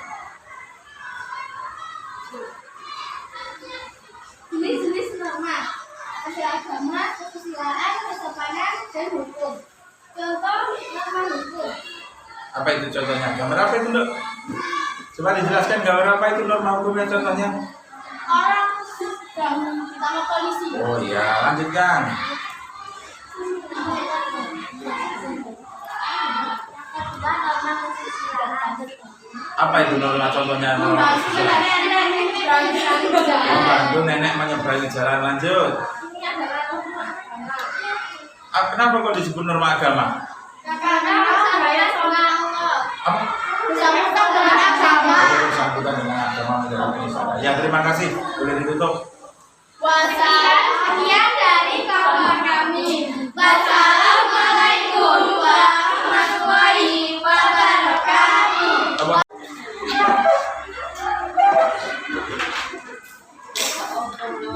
Jenis-jenis norma ada agama, kesusilaan, kesopanan, dan hukum. Contoh norma hukum. Apa itu contohnya? Gambar apa itu dok? Coba dijelaskan gambar apa itu norma hukumnya contohnya? Orang sedang ditangkap polisi. Oh iya, lanjutkan. Kedua norma kesusilaan. Apa itu norma contohnya? Norma membantu nenek menyeberangi jalan. Lanjut. Ini adalah norma agama. Kenapa kok disebut norma agama? Karena saya sama Allah. Apa? Bersangkutan dengan agama. Bersangkutan dengan agama menjalankan ibadah. Ya, terima kasih. Boleh ditutup. Sekian dari kelompok kami. Wassalamualaikum warahmatullahi wabarakatuh.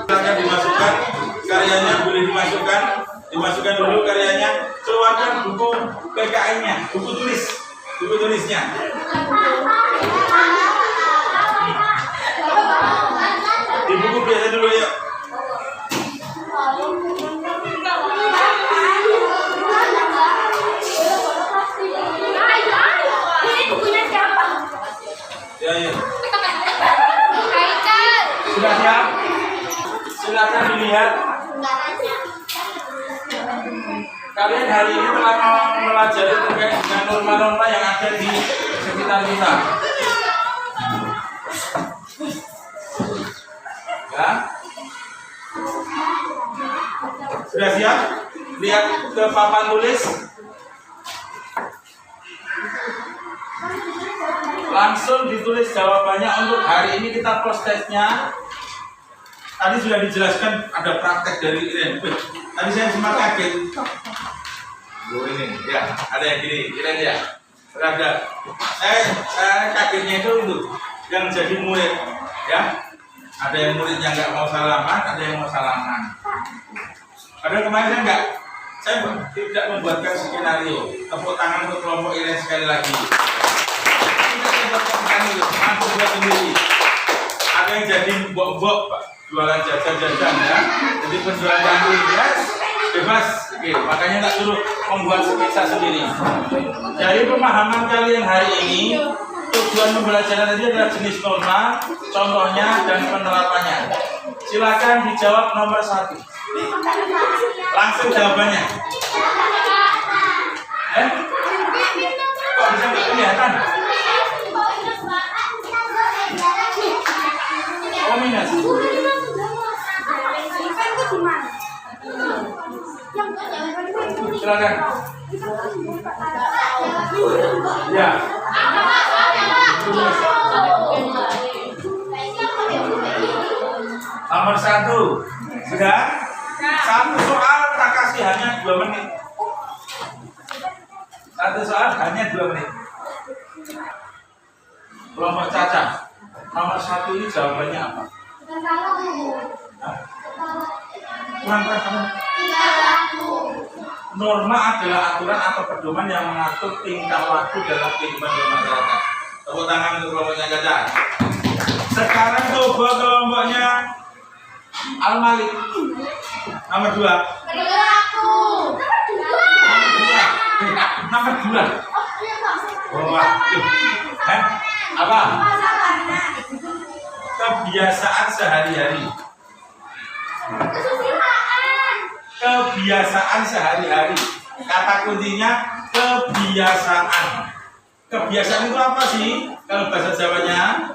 Silakan dimasukkan karyanya, boleh dimasukkan dimasukkan dulu karyanya. Keluarkan buku PKN-nya, buku tulisnya. Di buku biasa dulu yuk. Ini bukunya siapa? Ya, ya. Haikal. Sudah siap? Silakan dilihat. Kalian hari ini telah mempelajari terkait dengan norma-norma yang ada di sekitar kita. Ya. Sudah siap? Lihat ke papan tulis. Langsung ditulis jawabannya untuk hari ini kita post testnya. Tadi sudah dijelaskan ada praktek dari Iren. Tadi saya sempat kaget. Oh ini, ya ada yang gini, Iren ya. Ada. Saya kagetnya itu yang jadi murid, ya. Ada yang muridnya nggak mau salaman, ada yang mau salaman. Padahal kemarin saya tidak membuatkan skenario. Tepuk tangan untuk kelompok Iren sekali lagi. Aku buat sendiri. Ada yang jadi mbok-mbok, jualan jajan-jajan ya. Jadi penjualan kaki ya bebas. Oke, makanya tak suruh membuat sketsa sendiri. Dari pemahaman kalian hari ini, tujuan pembelajaran tadi adalah jenis norma, contohnya dan penerapannya. Silakan dijawab nomor 1. Langsung jawabannya. Kok bisa nggak kelihatan? Oh minus. Silakan. Ya. Nomor 1. Sudah? Satu soal tak kasih hanya 2 menit. Satu soal hanya 2 menit. Kelompok Caca. Nomor 1 ini jawabannya apa? Kurang kamu. Norma adalah aturan atau pedoman yang mengatur tingkah laku dalam kehidupan bermasyarakat. Tepuk tangan untuk kelompoknya Caca. Sekarang coba kelompoknya Al-Malik. Nomor 2. Nomor 2. Oh, apa? Kebiasaan sehari-hari. Kebiasaan sehari-hari. Kata kuncinya kebiasaan. Kebiasaan itu apa sih? Kalau bahasa Jawanya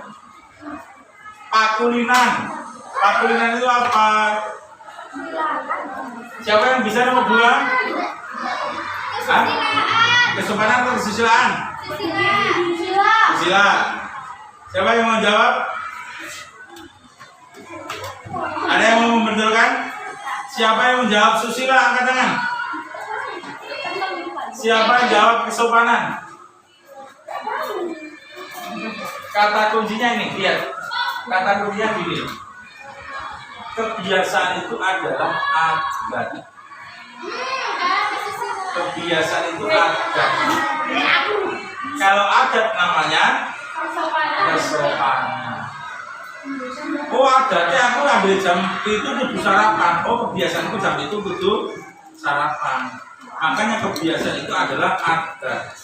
pakulinan. Pakulinan itu apa? Siapa yang bisa nomor 2? Kesopanan atau kesusilaan? Susila. Siapa yang mau jawab? Ada yang mau membenturkan? Siapa yang menjawab susila angkat tangan? Siapa yang jawab kesopanan? Kata kuncinya ini, lihat. Kata kuncinya gini. Kebiasaan itu adalah adat. Kebiasaan itu adat. Kalau adat namanya kesopanan. Oh adatnya aku ambil jam itu kudu sarapan. Oh kebiasaanku jam itu kudu sarapan. Makanya kebiasaan itu adalah adat.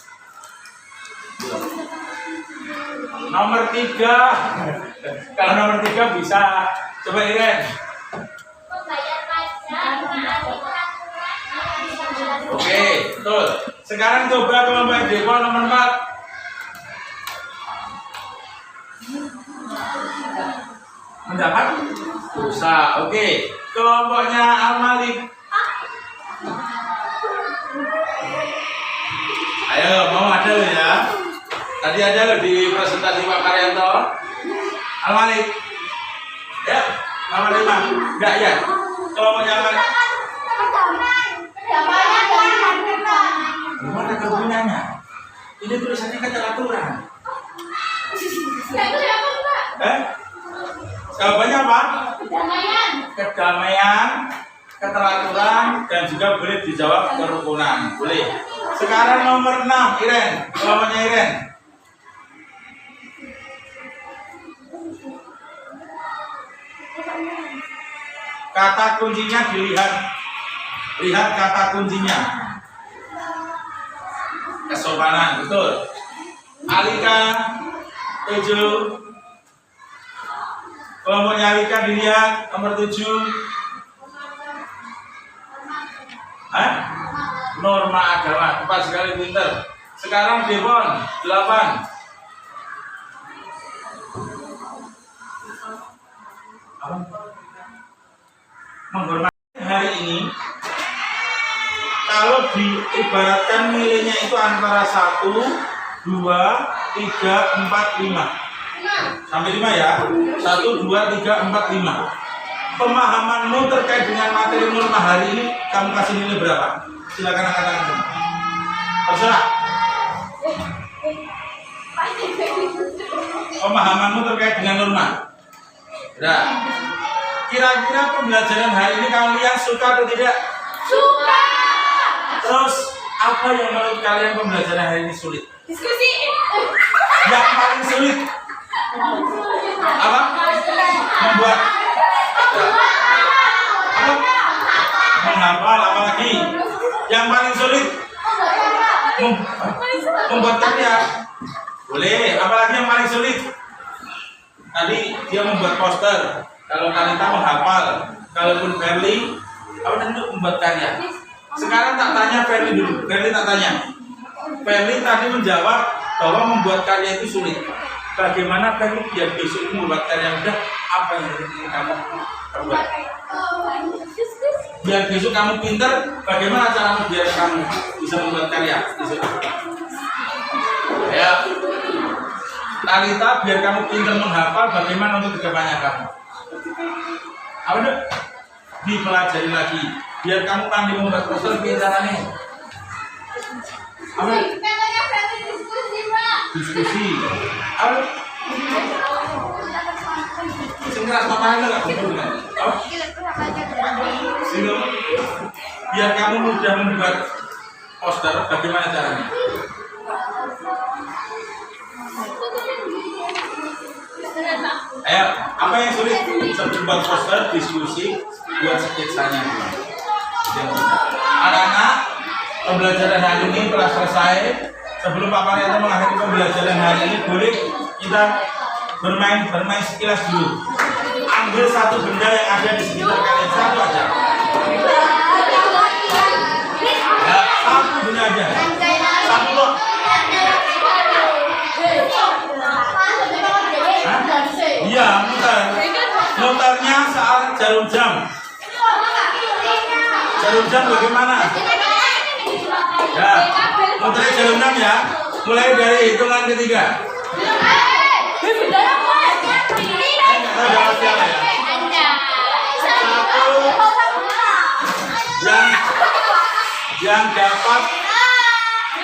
Nomor 3. Kalau nomor 3 bisa. Coba Iren. Oke, betul. Sekarang coba kelompok Dewa nomor 4. Mendapat dosa. Oke, kelompoknya Al-Malik. Ayo, mau ada ya? Tadi ada loh di presentasi Pak Karyanto. Al-Malik. Ya, nomor 5. Enggak ya? Kelompoknya Al-Malik. Gimana kegunaannya? Ini tulisannya keteraturan. Jawabannya apa? Kedamaian, keteraturan, dan dan juga boleh dijawab kerukunan. Boleh. Sekarang nomor 6, Iren. Kelompoknya Iren. Kata kuncinya dilihat. Lihat kata kuncinya. Kesopanan, betul. Alika 7. Kelompoknya Alika dilihat nomor 7. Hah? Norma agama, tepat sekali, pinter. Sekarang Devon 8. Apa? Menghormati hari ini, kalau diibaratkan nilainya itu antara 1, 2, 3, 4, 5. Sampai 5 ya. 1, 2, 3, 4, 5. Pemahamanmu terkait dengan materi norma hari ini, kamu kasih nilai berapa? Silakan angkat tangan. Terserah. Pemahamanmu terkait dengan norma. Udah. Kira-kira pembelajaran hari ini kalian suka atau tidak? Suka. Terus apa yang menurut kalian pembelajaran hari ini sulit? Diskusi. Yang paling sulit apa? Membuat apa? Menghafal, apalagi yang paling sulit membuat karya. Boleh, apalagi yang paling sulit? Tadi dia membuat poster. Kalau Talita menghafal, kalaupun Verly, apa tadi membuat karya. Sekarang tak tanya Verly dulu. Verly tak tanya. Verly tadi menjawab bahwa membuat karya itu sulit. Bagaimana Verly biar besok ini membuat karya mudah? Apa yang ingin kamu perbuat? Biar besok kamu pinter, bagaimana caramu biar kamu bisa membuat karya besok? Ya, Talita, biar kamu pinter menghafal, bagaimana untuk kedepannya kamu? Apa itu? Dipelajari lagi, biar kamu pandai membuat poster bicara nih. Apa? Diskusi. Apa? Singkat matanya nggak betul kan? Apa? Biar kamu mudah membuat poster, bagaimana caranya? Ayo, apa yang sulit? Sebelum buat poster, diskusi, buat sketsanya. Anak-anak, pembelajaran hari ini telah selesai. Sebelum Pak Marianto mengakhiri pembelajaran hari ini, boleh kita bermain sekilas dulu. Ambil satu benda yang ada di sekitar kalian, satu aja. Ya, satu benda aja. Satu loh. Iya, muter. Muternya saat jarum jam. Jarum jam bagaimana? Ya, muter jarum jam ya. Mulai dari hitungan ketiga. Satu. Yang dapat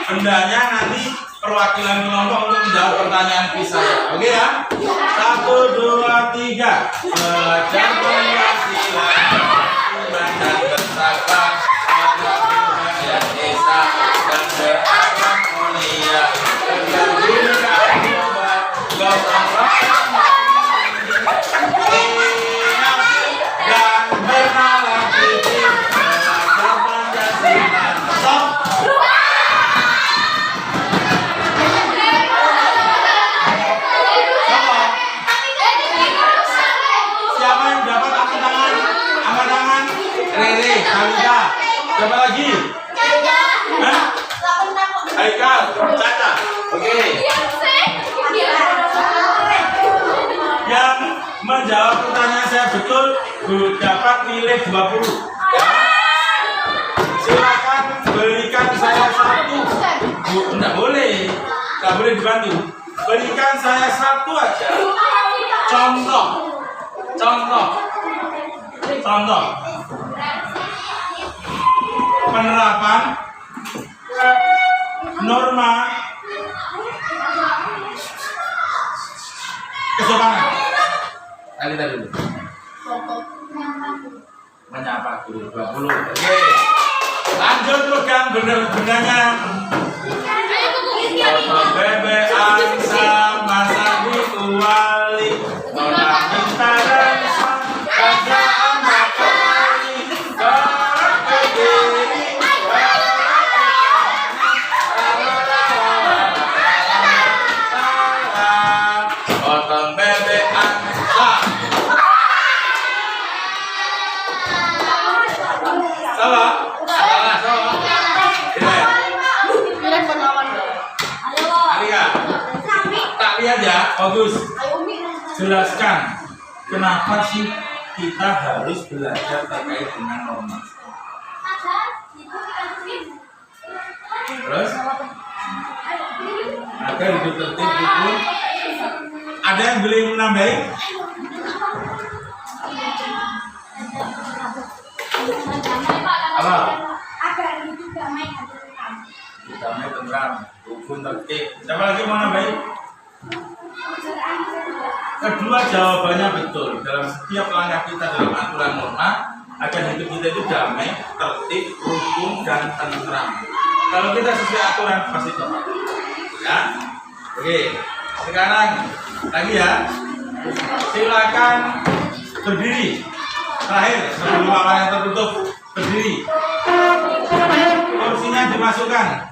bendanya nanti perwakilan kelompok untuk menjawab pertanyaan quiz saya. Oke ya? 1, 2, 3. Belajar Pancasila, iman dan bertakwa, Tuhan yang esa dan berakhlak mulia, berkeadilan hebat, gotong royong, dan bernalar kritis, belajar Pancasila. Stop. Siapa yang dapat angkat tangan? Angkat tangan. Rere, Kalita. Siapa lagi? Hah? Haikal, Caca. Oke. Yang menjawab pertanyaan saya betul dapat nilai 20. Ya. Silakan berikan saya satu. Enggak boleh. Enggak boleh dibantu. Berikan saya satu aja. Contoh. Penerapan norma kesopanan. Kali dulu. Menyapa guru 20. Oke. benda-bendanya. Potong bebean sama sapi kuali. Orang minta dan kerjaan makali. Orang berdiri. Potong bebean salah. Alia, tak lihat ya, bagus. Jelaskan kenapa sih kita harus belajar terkait dengan norma. Terus agar hidup tertib itu ada yang boleh menambahi? Apa? Agar hidup damai dan tentram. Damai tentram, rukun tertib. Siapa lagi mau nambahi? Kedua jawabannya betul. Dalam setiap langkah kita dalam aturan norma, agar hidup kita itu damai, tertib, rukun dan tentram. Kalau kita sesuai aturan pasti tepat. Ya. Oke. Sekarang lagi ya. Silakan berdiri. Terakhir sebelum ruangan yang tertutup, berdiri. Kursinya dimasukkan.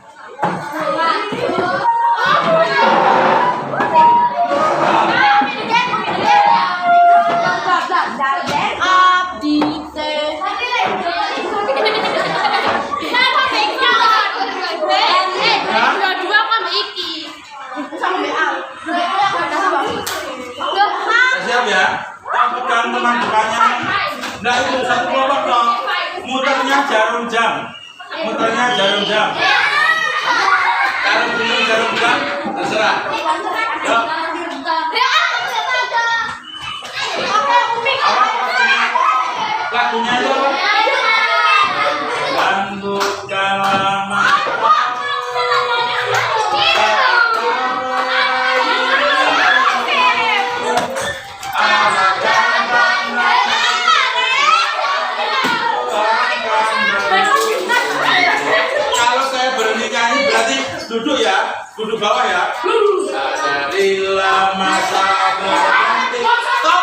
Siap ya? Yang pegang teman depannya. Nah itu satu kelompok dong. Muternya jarum jam. Muternya jarum jam. Kalau bunyi jarum jam, terserah. Yuk. Lagunya itu apa? Lanjutkan lama. Kalau saya berhenti nyanyi berarti duduk ya, duduk bawah ya. Sadarilah masa berganti. Stop.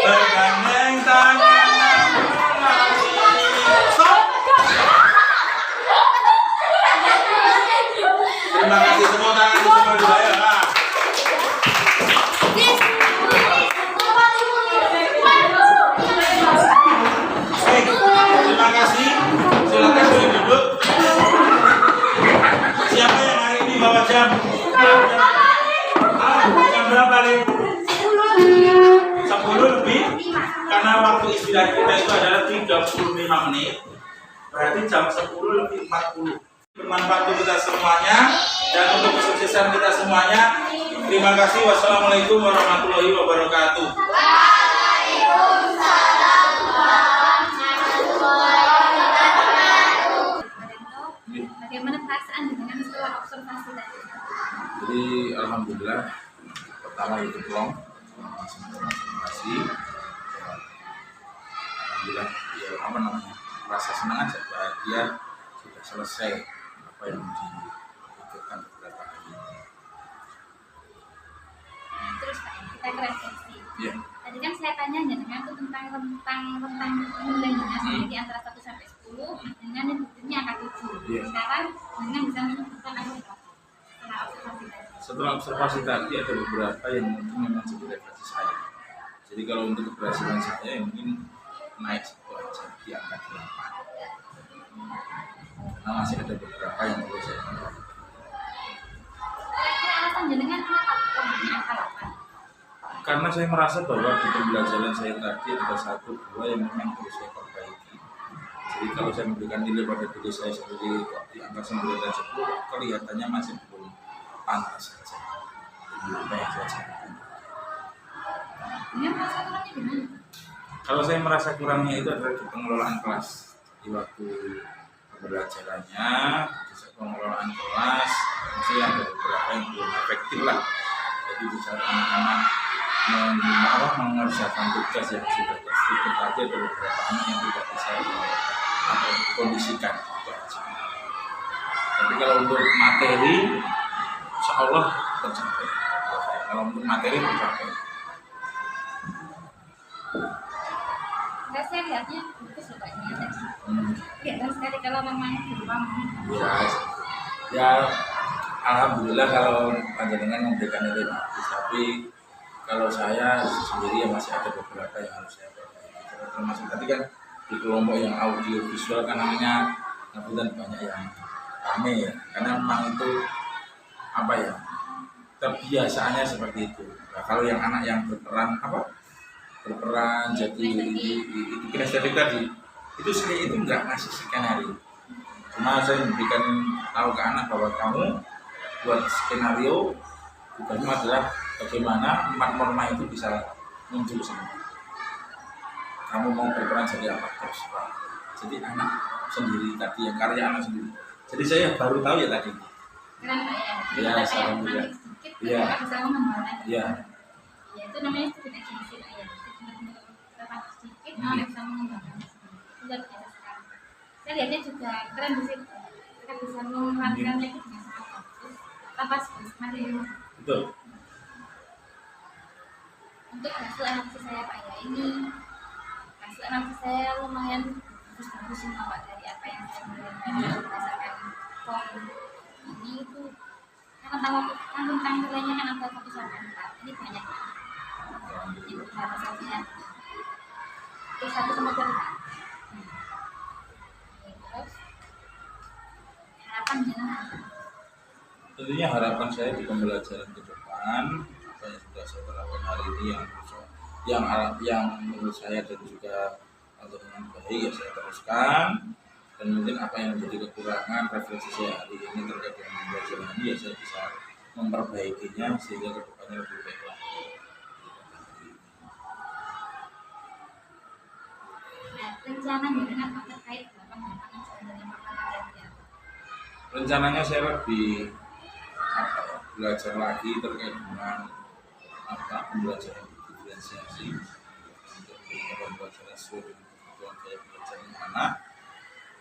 Bergandeng tangan. Stop. Terima kasih semua tangan semua dibayar. Terima kasih. Silakan boleh duduk. Siapa yang hari ini bawa jam? Jam berapa nih? 10 lebih. Karena waktu istirahat kita itu adalah 35 menit. Berarti jam 10 lebih 40. Bermanfaat untuk kita semuanya dan untuk kesuksesan kita semuanya. Terima kasih. Wassalamualaikum warahmatullahi wabarakatuh. Bagaimana perasaan dengan setelah observasi tadi? Jadi alhamdulillah pertama itu plong observasi. Alhamdulillah ya apa namanya rasa senang aja bahagia sudah selesai apa yang diikutkan beberapa hari ini. Terus Pak, kita ke refleksi. Iya. Tadi kan saya tanya dengan itu tentang nilainya seperti antara 1 sampai 10 dengan yang buktinya angka 7. Iya. Sekarang dengan bisa menyebutkan angka berapa? Setelah observasi tadi. Setelah observasi tadi ada beberapa yang mungkin memang jadi refleksi saya. Jadi kalau untuk keberhasilan saya yang mungkin naik satu aja di angka 8. Karena masih ada beberapa yang perlu saya tambah. Kira-kira alasan jenengan kenapa kok angka 8? Karena saya merasa bahwa di pembelajaran saya tadi ada 1-2 yang memang perlu saya perbaiki. Jadi kalau saya memberikan nilai pada diri saya sendiri kok di angka 9 dan 10 kelihatannya masih belum pantas saja. Jadi banyak saja. Ini merasa kurangnya gimana? Kalau saya merasa kurangnya itu adalah di pengelolaan kelas di waktu pembelajarannya, di pengelolaan kelas, masih ada beberapa yang belum efektif lah. Jadi bicara anak-anak mengerjakan tugas yang sudah pasti sedikit aja ada beberapa anak yang tidak bisa kondisikan. Tapi kalau untuk materi, insya Allah tercapai. Kalau untuk materi tercapai. Enggak, saya lihatnya bagus loh Pak ini. Kelihatan sekali kalau memang beruang. Ya, alhamdulillah kalau panjenengan memberikan nilai bagus. Tapi kalau saya sendiri ya masih ada beberapa yang harus saya perbaiki. Termasuk tadi kan di kelompok yang audio visual kan namanya kebetulan banyak yang rame ya. Karena memang itu apa ya, kebiasaannya seperti itu. Nah, kalau yang anak yang berperan jadi itu kinestetik tadi itu saya itu nggak ngasih skenario, cuma saya memberikan tahu ke anak bahwa kamu buat skenario tugasmu adalah bagaimana 4 norma itu bisa muncul semua. Kamu mau berperan jadi apa terserah. Jadi anak sendiri tadi yang karya anak sendiri. Jadi saya baru tahu ya tadi. Keren Pak Ya, ya. Kita alhamdulillah. kayak sedikit Iya. kita bisa mengembangkan. Ya, Ya itu namanya studi agensi Pak ya. Kita kasih sedikit, kita bisa mengembangkan. Itu luar biasa sekali. Saya lihatnya juga keren di situ. Kita bisa mengembangkannya dengan sangat bagus. Tanpa materi. betul. Untuk hasil analisis saya Pak ya, ini hasil analisis saya lumayan bagus semua Pak dari apa yang saya berikan berdasarkan form ini itu tentang nilainya kan angka 1 sampai 4 ini banyak Pak. Ini beberapa saja itu 1 sama 2 Pak. Terus harapan jenengan Tentunya harapan saya di pembelajaran ke depan apa yang sudah saya terapkan hari ini yang menurut saya dan juga dengan baik ya saya teruskan, dan mungkin apa yang menjadi kekurangan refleksi saya hari ini terkait dengan pembelajaran ini ya saya bisa memperbaikinya sehingga ke depannya lebih baik lagi. nah, rencana jenengan Pak terkait pengembangan sebenarnya pertanian. Rencananya saya lebih belajar lagi terkait dengan pembelajaran diferensiasi untuk pembelajaran sesuai dengan kebutuhan gaya belajar anak.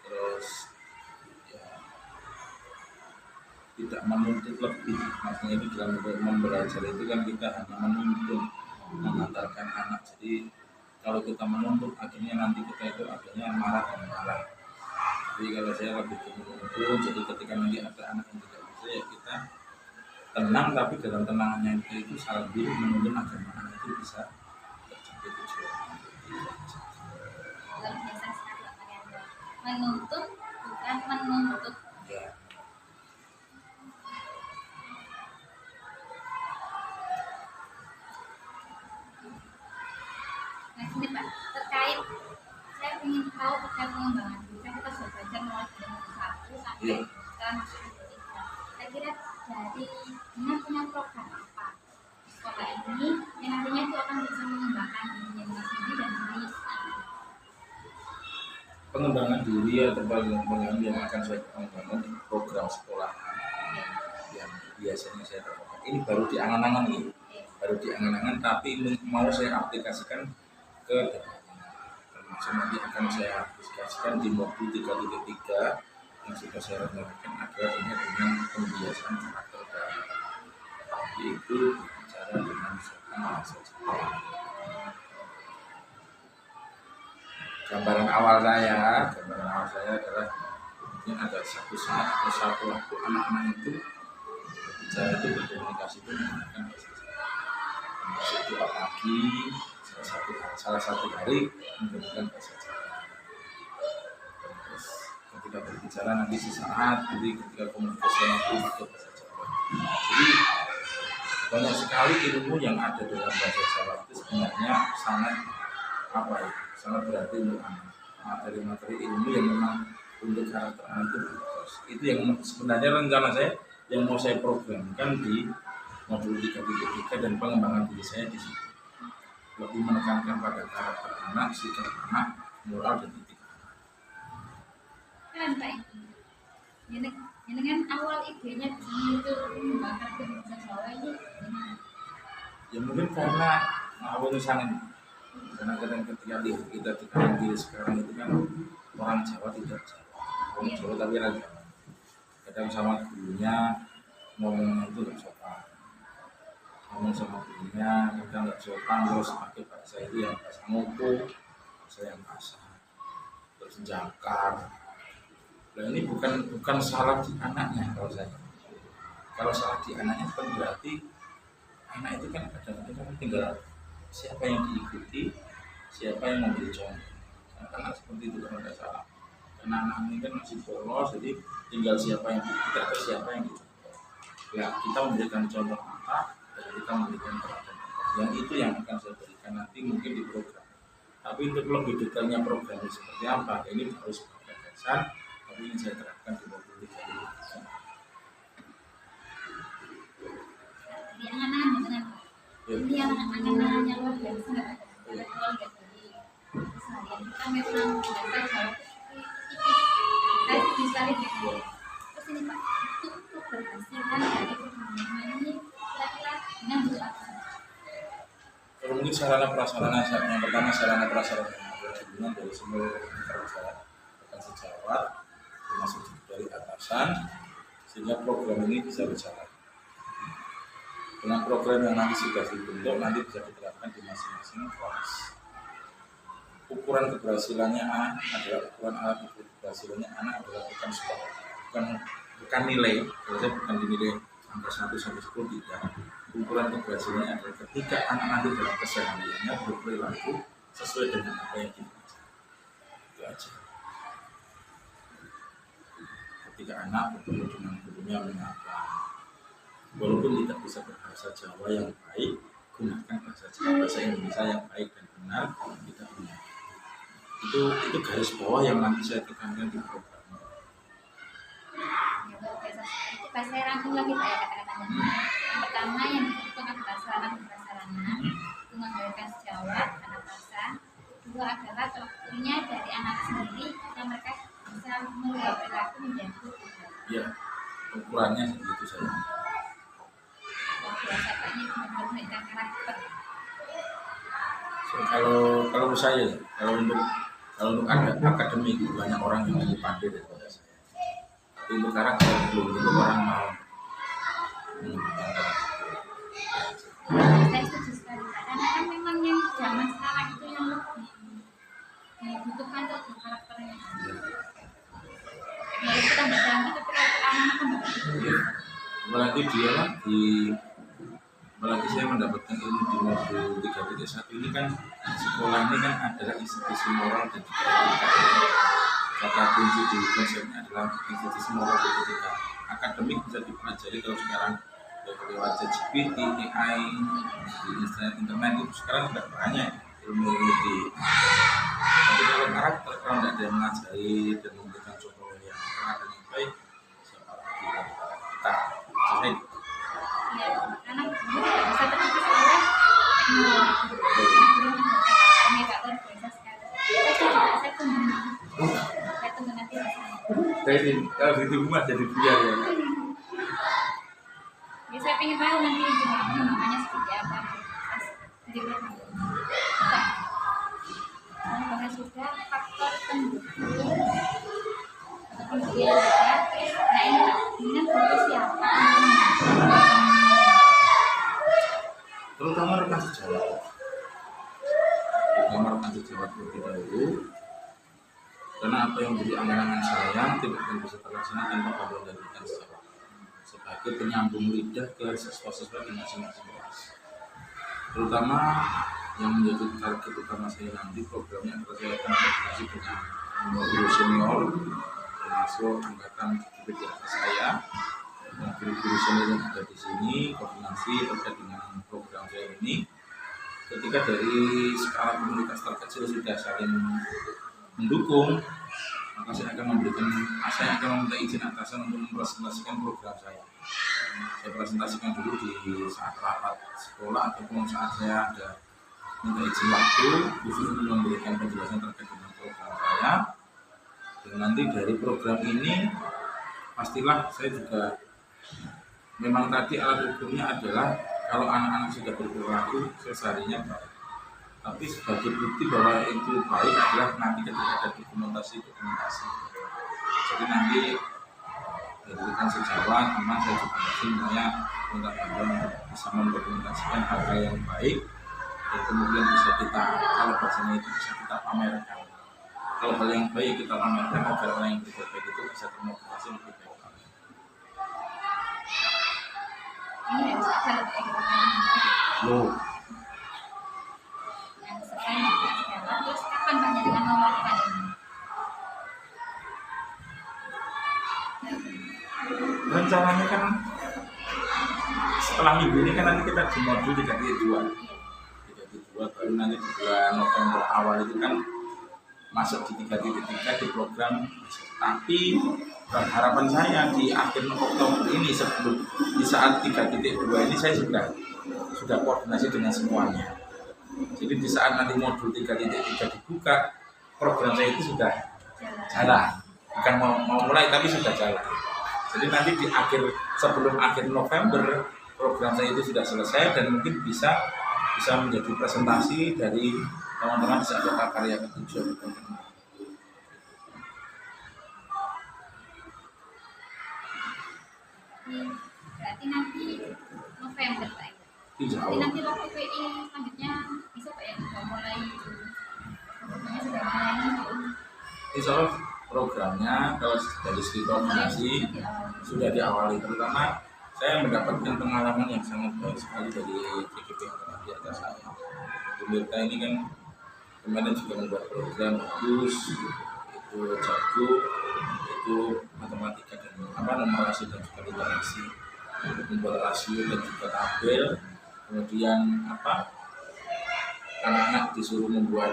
Terus ya tidak menuntut lebih, maksudnya itu dalam membelajar itu kan kita hanya menuntut mengantarkan anak. Jadi kalau kita menuntut akhirnya nanti kita itu akhirnya marah dan marah. Jadi kalau saya lebih menuntut, jadi ketika nanti ada anak yang tidak bisa ya kita tenang, tapi dalam tenangannya itu sambil menuntun agar anak itu bisa tercapai tujuan. Luar biasa sekali Pak Yanto. Menuntut bukan menuntut. Ya, Nah gini Pak, terkait saya ingin tahu terkait pengembangan diri. Kan kita sudah belajar mulai dari nomor 1 sampai Iya. sekarang masuk nomor 3. Saya kira dari dengan punya program apa di sekolah ini yang nantinya itu akan bisa mengembangkan dirinya dengan sendiri dan diri pengembangan diri atau pengembangan yang akan saya kembangkan di program sekolah yang biasanya saya lakukan. Ini baru diangan-angan nih, baru diangan-angan, tapi mau saya aplikasikan ke depannya. Termasuk nanti akan saya aplikasikan di modul 3.3 yang sudah saya rencanakan agar ini dengan pembiasaan karakter baru, yaitu bicara dengan sopan bahasa Jepang. Gambaran awal saya adalah mungkin ada satu saat atau satu waktu anak-anak itu berbicara itu berkomunikasi itu menggunakan bahasa Jepang. Termasuk doa pagi salah satu hari menggunakan bahasa Jepang. Terus ketika berbicara nanti sesaat, jadi ketika komunikasi itu pakai bahasa Jepang. Jadi banyak sekali ilmu yang ada dalam bahasa Jawa itu sebenarnya sangat sangat berarti untuk anak. Materi-materi ilmu yang memang untuk karakter anak itu bagus. Itu yang sebenarnya rencana saya yang mau saya programkan di modul 3.3 dan pengembangan diri saya di situ. Lebih menekankan pada karakter anak, sikap anak, moral dan etika. keren Pak ini. Dengan awal idenya itu mengembangkan bahasa Jawa ini gimana? Ya mungkin karena awalnya sangat Karena kadang ketika lihat kita di kanan kiri sekarang itu kan orang Jawa tidak Jawa, orang Jawa tapi orang Jawa. Kadang sama gurunya ngomongnya itu nggak sopan, ngomong sama gurunya kadang nggak sopan, terus pakai bahasa itu yang bahasa ngoko, bahasa yang kasar, terus jangkar. Nah ini bukan salah di anaknya kalau saya. Kalau salah di anaknya kan berarti anak itu kan kadang-kadang tinggal siapa yang diikuti, siapa yang memberi contoh. Karena seperti itu kalau tidak salah. Karena anak ini kan masih polos, jadi tinggal siapa yang diikuti atau siapa yang dicontoh. Ya kita memberikan contoh apa, dan kita memberikan teladan apa. Yang itu yang akan saya berikan nanti mungkin di program. Tapi untuk lebih detailnya programnya seperti apa, ini harus gagasan. Tapi ini saya terapkan di waktu 3 hari. Di angan-angan dengan ini angan-angan yang luar biasa nggak ada keluarga dari seharian kita memang biasa jauh tipis di sekali gitu. Terus ini Pak untuk keberhasilan dari program ini kira-kira dengan bentuk apa? Kalau mungkin sarana prasarana yang pertama sarana prasarana yang ada hubungan dari semua masyarakat akan sejawat termasuk dari atasan sehingga program ini bisa berjalan. Dengan program yang nanti sudah dibentuk nanti bisa diterapkan di masing-masing kelas. Ukuran keberhasilannya A adalah ukuran alat ukur keberhasilannya anak adalah bukan nilai. Kalau saya bukan dinilai angka 1 sampai 10 tidak. Ukuran keberhasilannya adalah ketika anak nanti dalam kesehariannya berperilaku sesuai dengan apa yang kita ajar. Itu aja. Ketika anak bertemu dengan gurunya menyapa, walaupun tidak bisa berbahasa Jawa yang baik, gunakan bahasa Indonesia yang baik dan benar, kita punya. Itu garis bawah yang nanti saya tekankan di program. Itu saya rangkum lagi Pak ya kata-katanya. Yang pertama yang dibutuhkan prasarana itu menghadirkan sejawat anak bangsa. Kedua adalah strukturnya dari anak sendiri yang mereka bisa merubah perilaku menjadi budaya. Ya, ukurannya segitu saja. Biasa Pak ini benar-benar menaikan karakter. So, kalau saya, kalau untuk akademik banyak orang yang lebih pandai daripada saya. Tapi untuk karakter belum tentu orang mau mengembangkan karakter. Saya setuju sekali Pak. Karena kan memang yang zaman sekarang itu yang lebih dibutuhkan untuk karakternya. Ya kita nggak janji tapi kalau anak-anak kan Apalagi dia lah apalagi saya mendapatkan ilmu di modul 3.1 ini kan sekolah ini kan adalah institusi moral dan juga etika. Kata kunci di konsepnya adalah institusi moral dan etika. Akademik bisa dipelajari kalau sekarang lewat ChatGPT, AI, di internet itu sekarang sudah banyak ilmu di. Tapi kalau karakter kalau tidak ada yang mengajari dan memberikan contoh yang ada yang baik, siapa lagi kita? Selesai. ya karena guru tidak bisa terkikis oleh teknologi. Ini Kak luar biasa sekali. Saya tunggu nanti rasanya. Kalau di rumah jadi biar ya. Ya saya pengen tahu nanti pengembangannya seperti apa dari program. Pak, kalau bahas sudah faktor pendukung atau kemudian juga, nah ini Pak, dengan butuh siapa? Terutama rekan sejawat terlebih dahulu karena apa yang menjadi angan-angan saya tidak akan bisa terlaksana tanpa bantuan dari rekan sejawat sebagai penyambung lidah ke siswa-siswa di masing-masing kelas. Terutama yang menjadi target utama saya nanti programnya adalah saya akan berkoordinasi dengan guru senior termasuk angkatan di atas saya dan guru-guru senior yang ada di sini koordinasi terkait dengan program saya ini. Ketika dari skala komunitas terkecil sudah saling mendukung, maka saya akan meminta izin atasan untuk mempresentasikan program saya. Saya presentasikan dulu di saat rapat sekolah ataupun saat saya ada minta izin waktu khusus untuk memberikan penjelasan terkait dengan program saya. Dan nanti dari program ini pastilah saya juga memang tadi alat ukurnya adalah kalau anak-anak sudah berperilaku seharinya baik. Tapi sebagai bukti bahwa itu baik adalah nanti ketika ada dokumentasi. Jadi nanti diberikan sejawat, teman saya juga sebenarnya minta bantuan bisa mendokumentasikan hal-hal yang baik dan kemudian bisa kita, kalau bahasanya itu bisa kita pamerkan. Kalau hal yang baik kita pamerkan agar orang yang berbuat baik itu bisa termotivasi lebih baik. Ini yang saya kalau Loh, yang sekarang terus kapan Pak dengan nomor Pak ini? rencananya kan setelah minggu ini kan nanti kita di modul 3.2 baru nanti di bulan November awal itu kan masuk di 3.3 di program. Tapi harapan saya di akhir Oktober ini sebelum di saat 3.2 ini saya sudah koordinasi dengan semuanya. Jadi di saat nanti modul 3.3 dibuka, program saya itu sudah jalan. Bukan mau mulai tapi sudah jalan. Jadi nanti di sebelum akhir November program saya itu sudah selesai dan mungkin bisa menjadi presentasi dari teman-teman di saat karya ketujuh. Berarti nanti November Pak. Jadi nanti waktu PI selanjutnya bisa Pak ya sudah mulai programnya sudah mulai. Insya Allah programnya kalau dari segi koordinasi sudah diawali, terutama saya mendapatkan pengalaman yang sangat baik sekali dari PGP yang pernah di atas saya. Pemirta ini kan kemarin juga membuat program bagus, itu jago, itu matematika dan numerasi dan juga literasi, membuat rasio dan juga tabel. Kemudian anak-anak disuruh membuat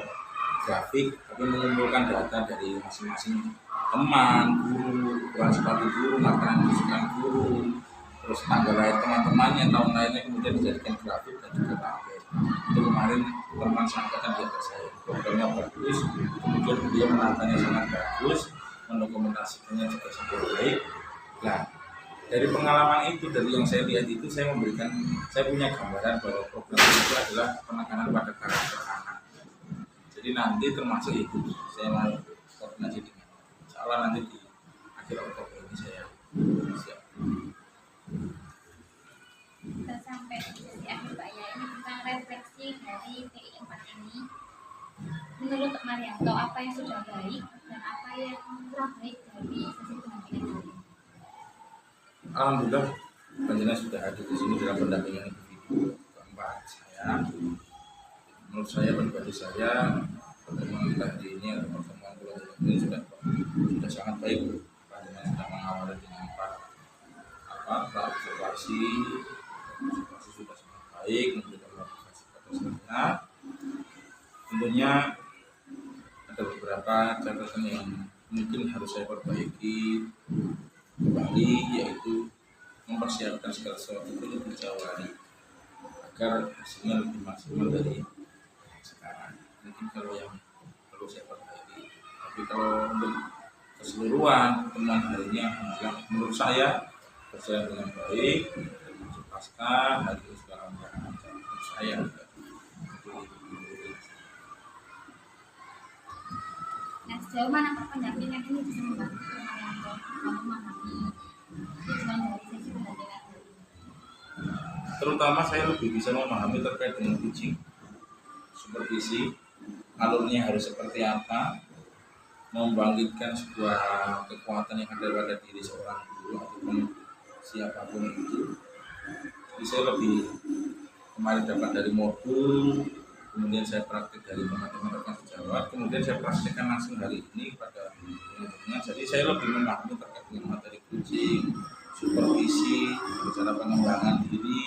grafik, tapi mengumpulkan data dari masing-masing teman, guru, ukuran sepatu guru, makanan kesukaan guru, terus tanggal lahir teman-temannya, tahun lahirnya, kemudian dijadikan grafik dan juga tabel. Itu kemarin teman sampaikan di atas saya, programnya bagus, kemudian dia menatanya sangat bagus, mendokumentasikannya juga sangat baik. Nah, dari pengalaman itu, dari yang saya lihat itu, saya punya gambaran bahwa program itu adalah penekanan pada karakter anak. Jadi nanti termasuk itu saya mau koordinasi dengan salah nanti di akhir Oktober ini saya siap. Kita sampai di akhir Pak ya, ini tentang refleksi dari PI 4 ini. Menurut Pak Marianto, apa yang sudah baik dan apa yang kurang baik dari sesi pendampingan ini? Alhamdulillah panjenengan sudah hadir di sini dalam pendampingan individu keempat saya. Menurut saya pribadi saya pertemuan kita hari ini atau pertemuan bulan ini sudah sangat baik. Panjenengan sudah mengawali dengan observasi sudah sangat baik, memberikan motivasi pada saya. Tentunya ada beberapa catatan yang mungkin harus saya perbaiki kembali, yaitu mempersiapkan segala sesuatu itu lebih jauh hari agar hasilnya lebih maksimal dari sekarang. Mungkin kalau yang perlu saya perbaiki, tapi kalau untuk keseluruhan pertemuan hari ini menurut saya berjalan dengan baik dan masuk pasca hari ini sekarang menurut saya Nah, sejauh mana Pak pendampingan ini bisa membantu Pak Marianto memahami tujuan dari sesi pendampingan ini? terutama saya lebih bisa memahami terkait dengan coaching supervisi, alurnya harus seperti apa, membangkitkan sebuah kekuatan yang ada pada diri seorang guru ataupun siapapun itu. Jadi saya lebih kemarin dapat dari modul, kemudian saya praktik dari teman-teman rekan sejawat, kemudian saya praktikkan langsung hari ini pada teman-teman. Jadi saya lebih memahami terkait dengan materi coaching, supervisi, cara pengembangan diri,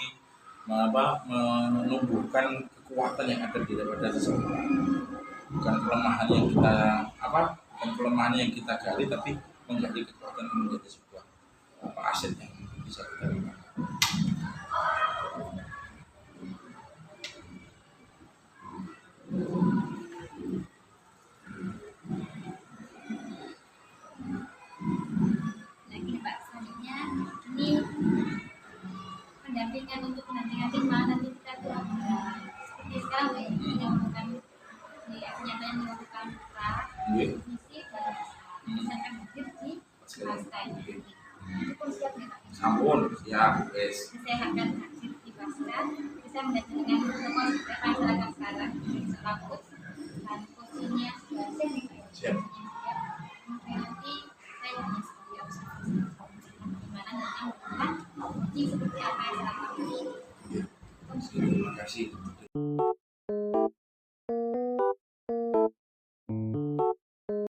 menumbuhkan kekuatan yang ada di pada seseorang. Bukan kelemahan yang kita gali, tapi menjadi kekuatan yang menjadi sebuah aset yang bisa kita gunakan. Nah gini Pak, selanjutnya ini pendampingan untuk pendampingan 5 nanti kita tuh seperti sekarang Pak ya, yang bukan saya akan hadir di pasca ini. Cukup siap ya Pak? Sampun, siap, wes. Saya akan hadir di pasca. Saya mendatang dengan tokoh masyarakat sekarang seorang coach dan coachingnya sudah siap nih Pak. Siap. Mungkin nanti saya hanya sebagai observasi gimana nanti melakukan coaching seperti apa yang saya lakukan. Terima kasih.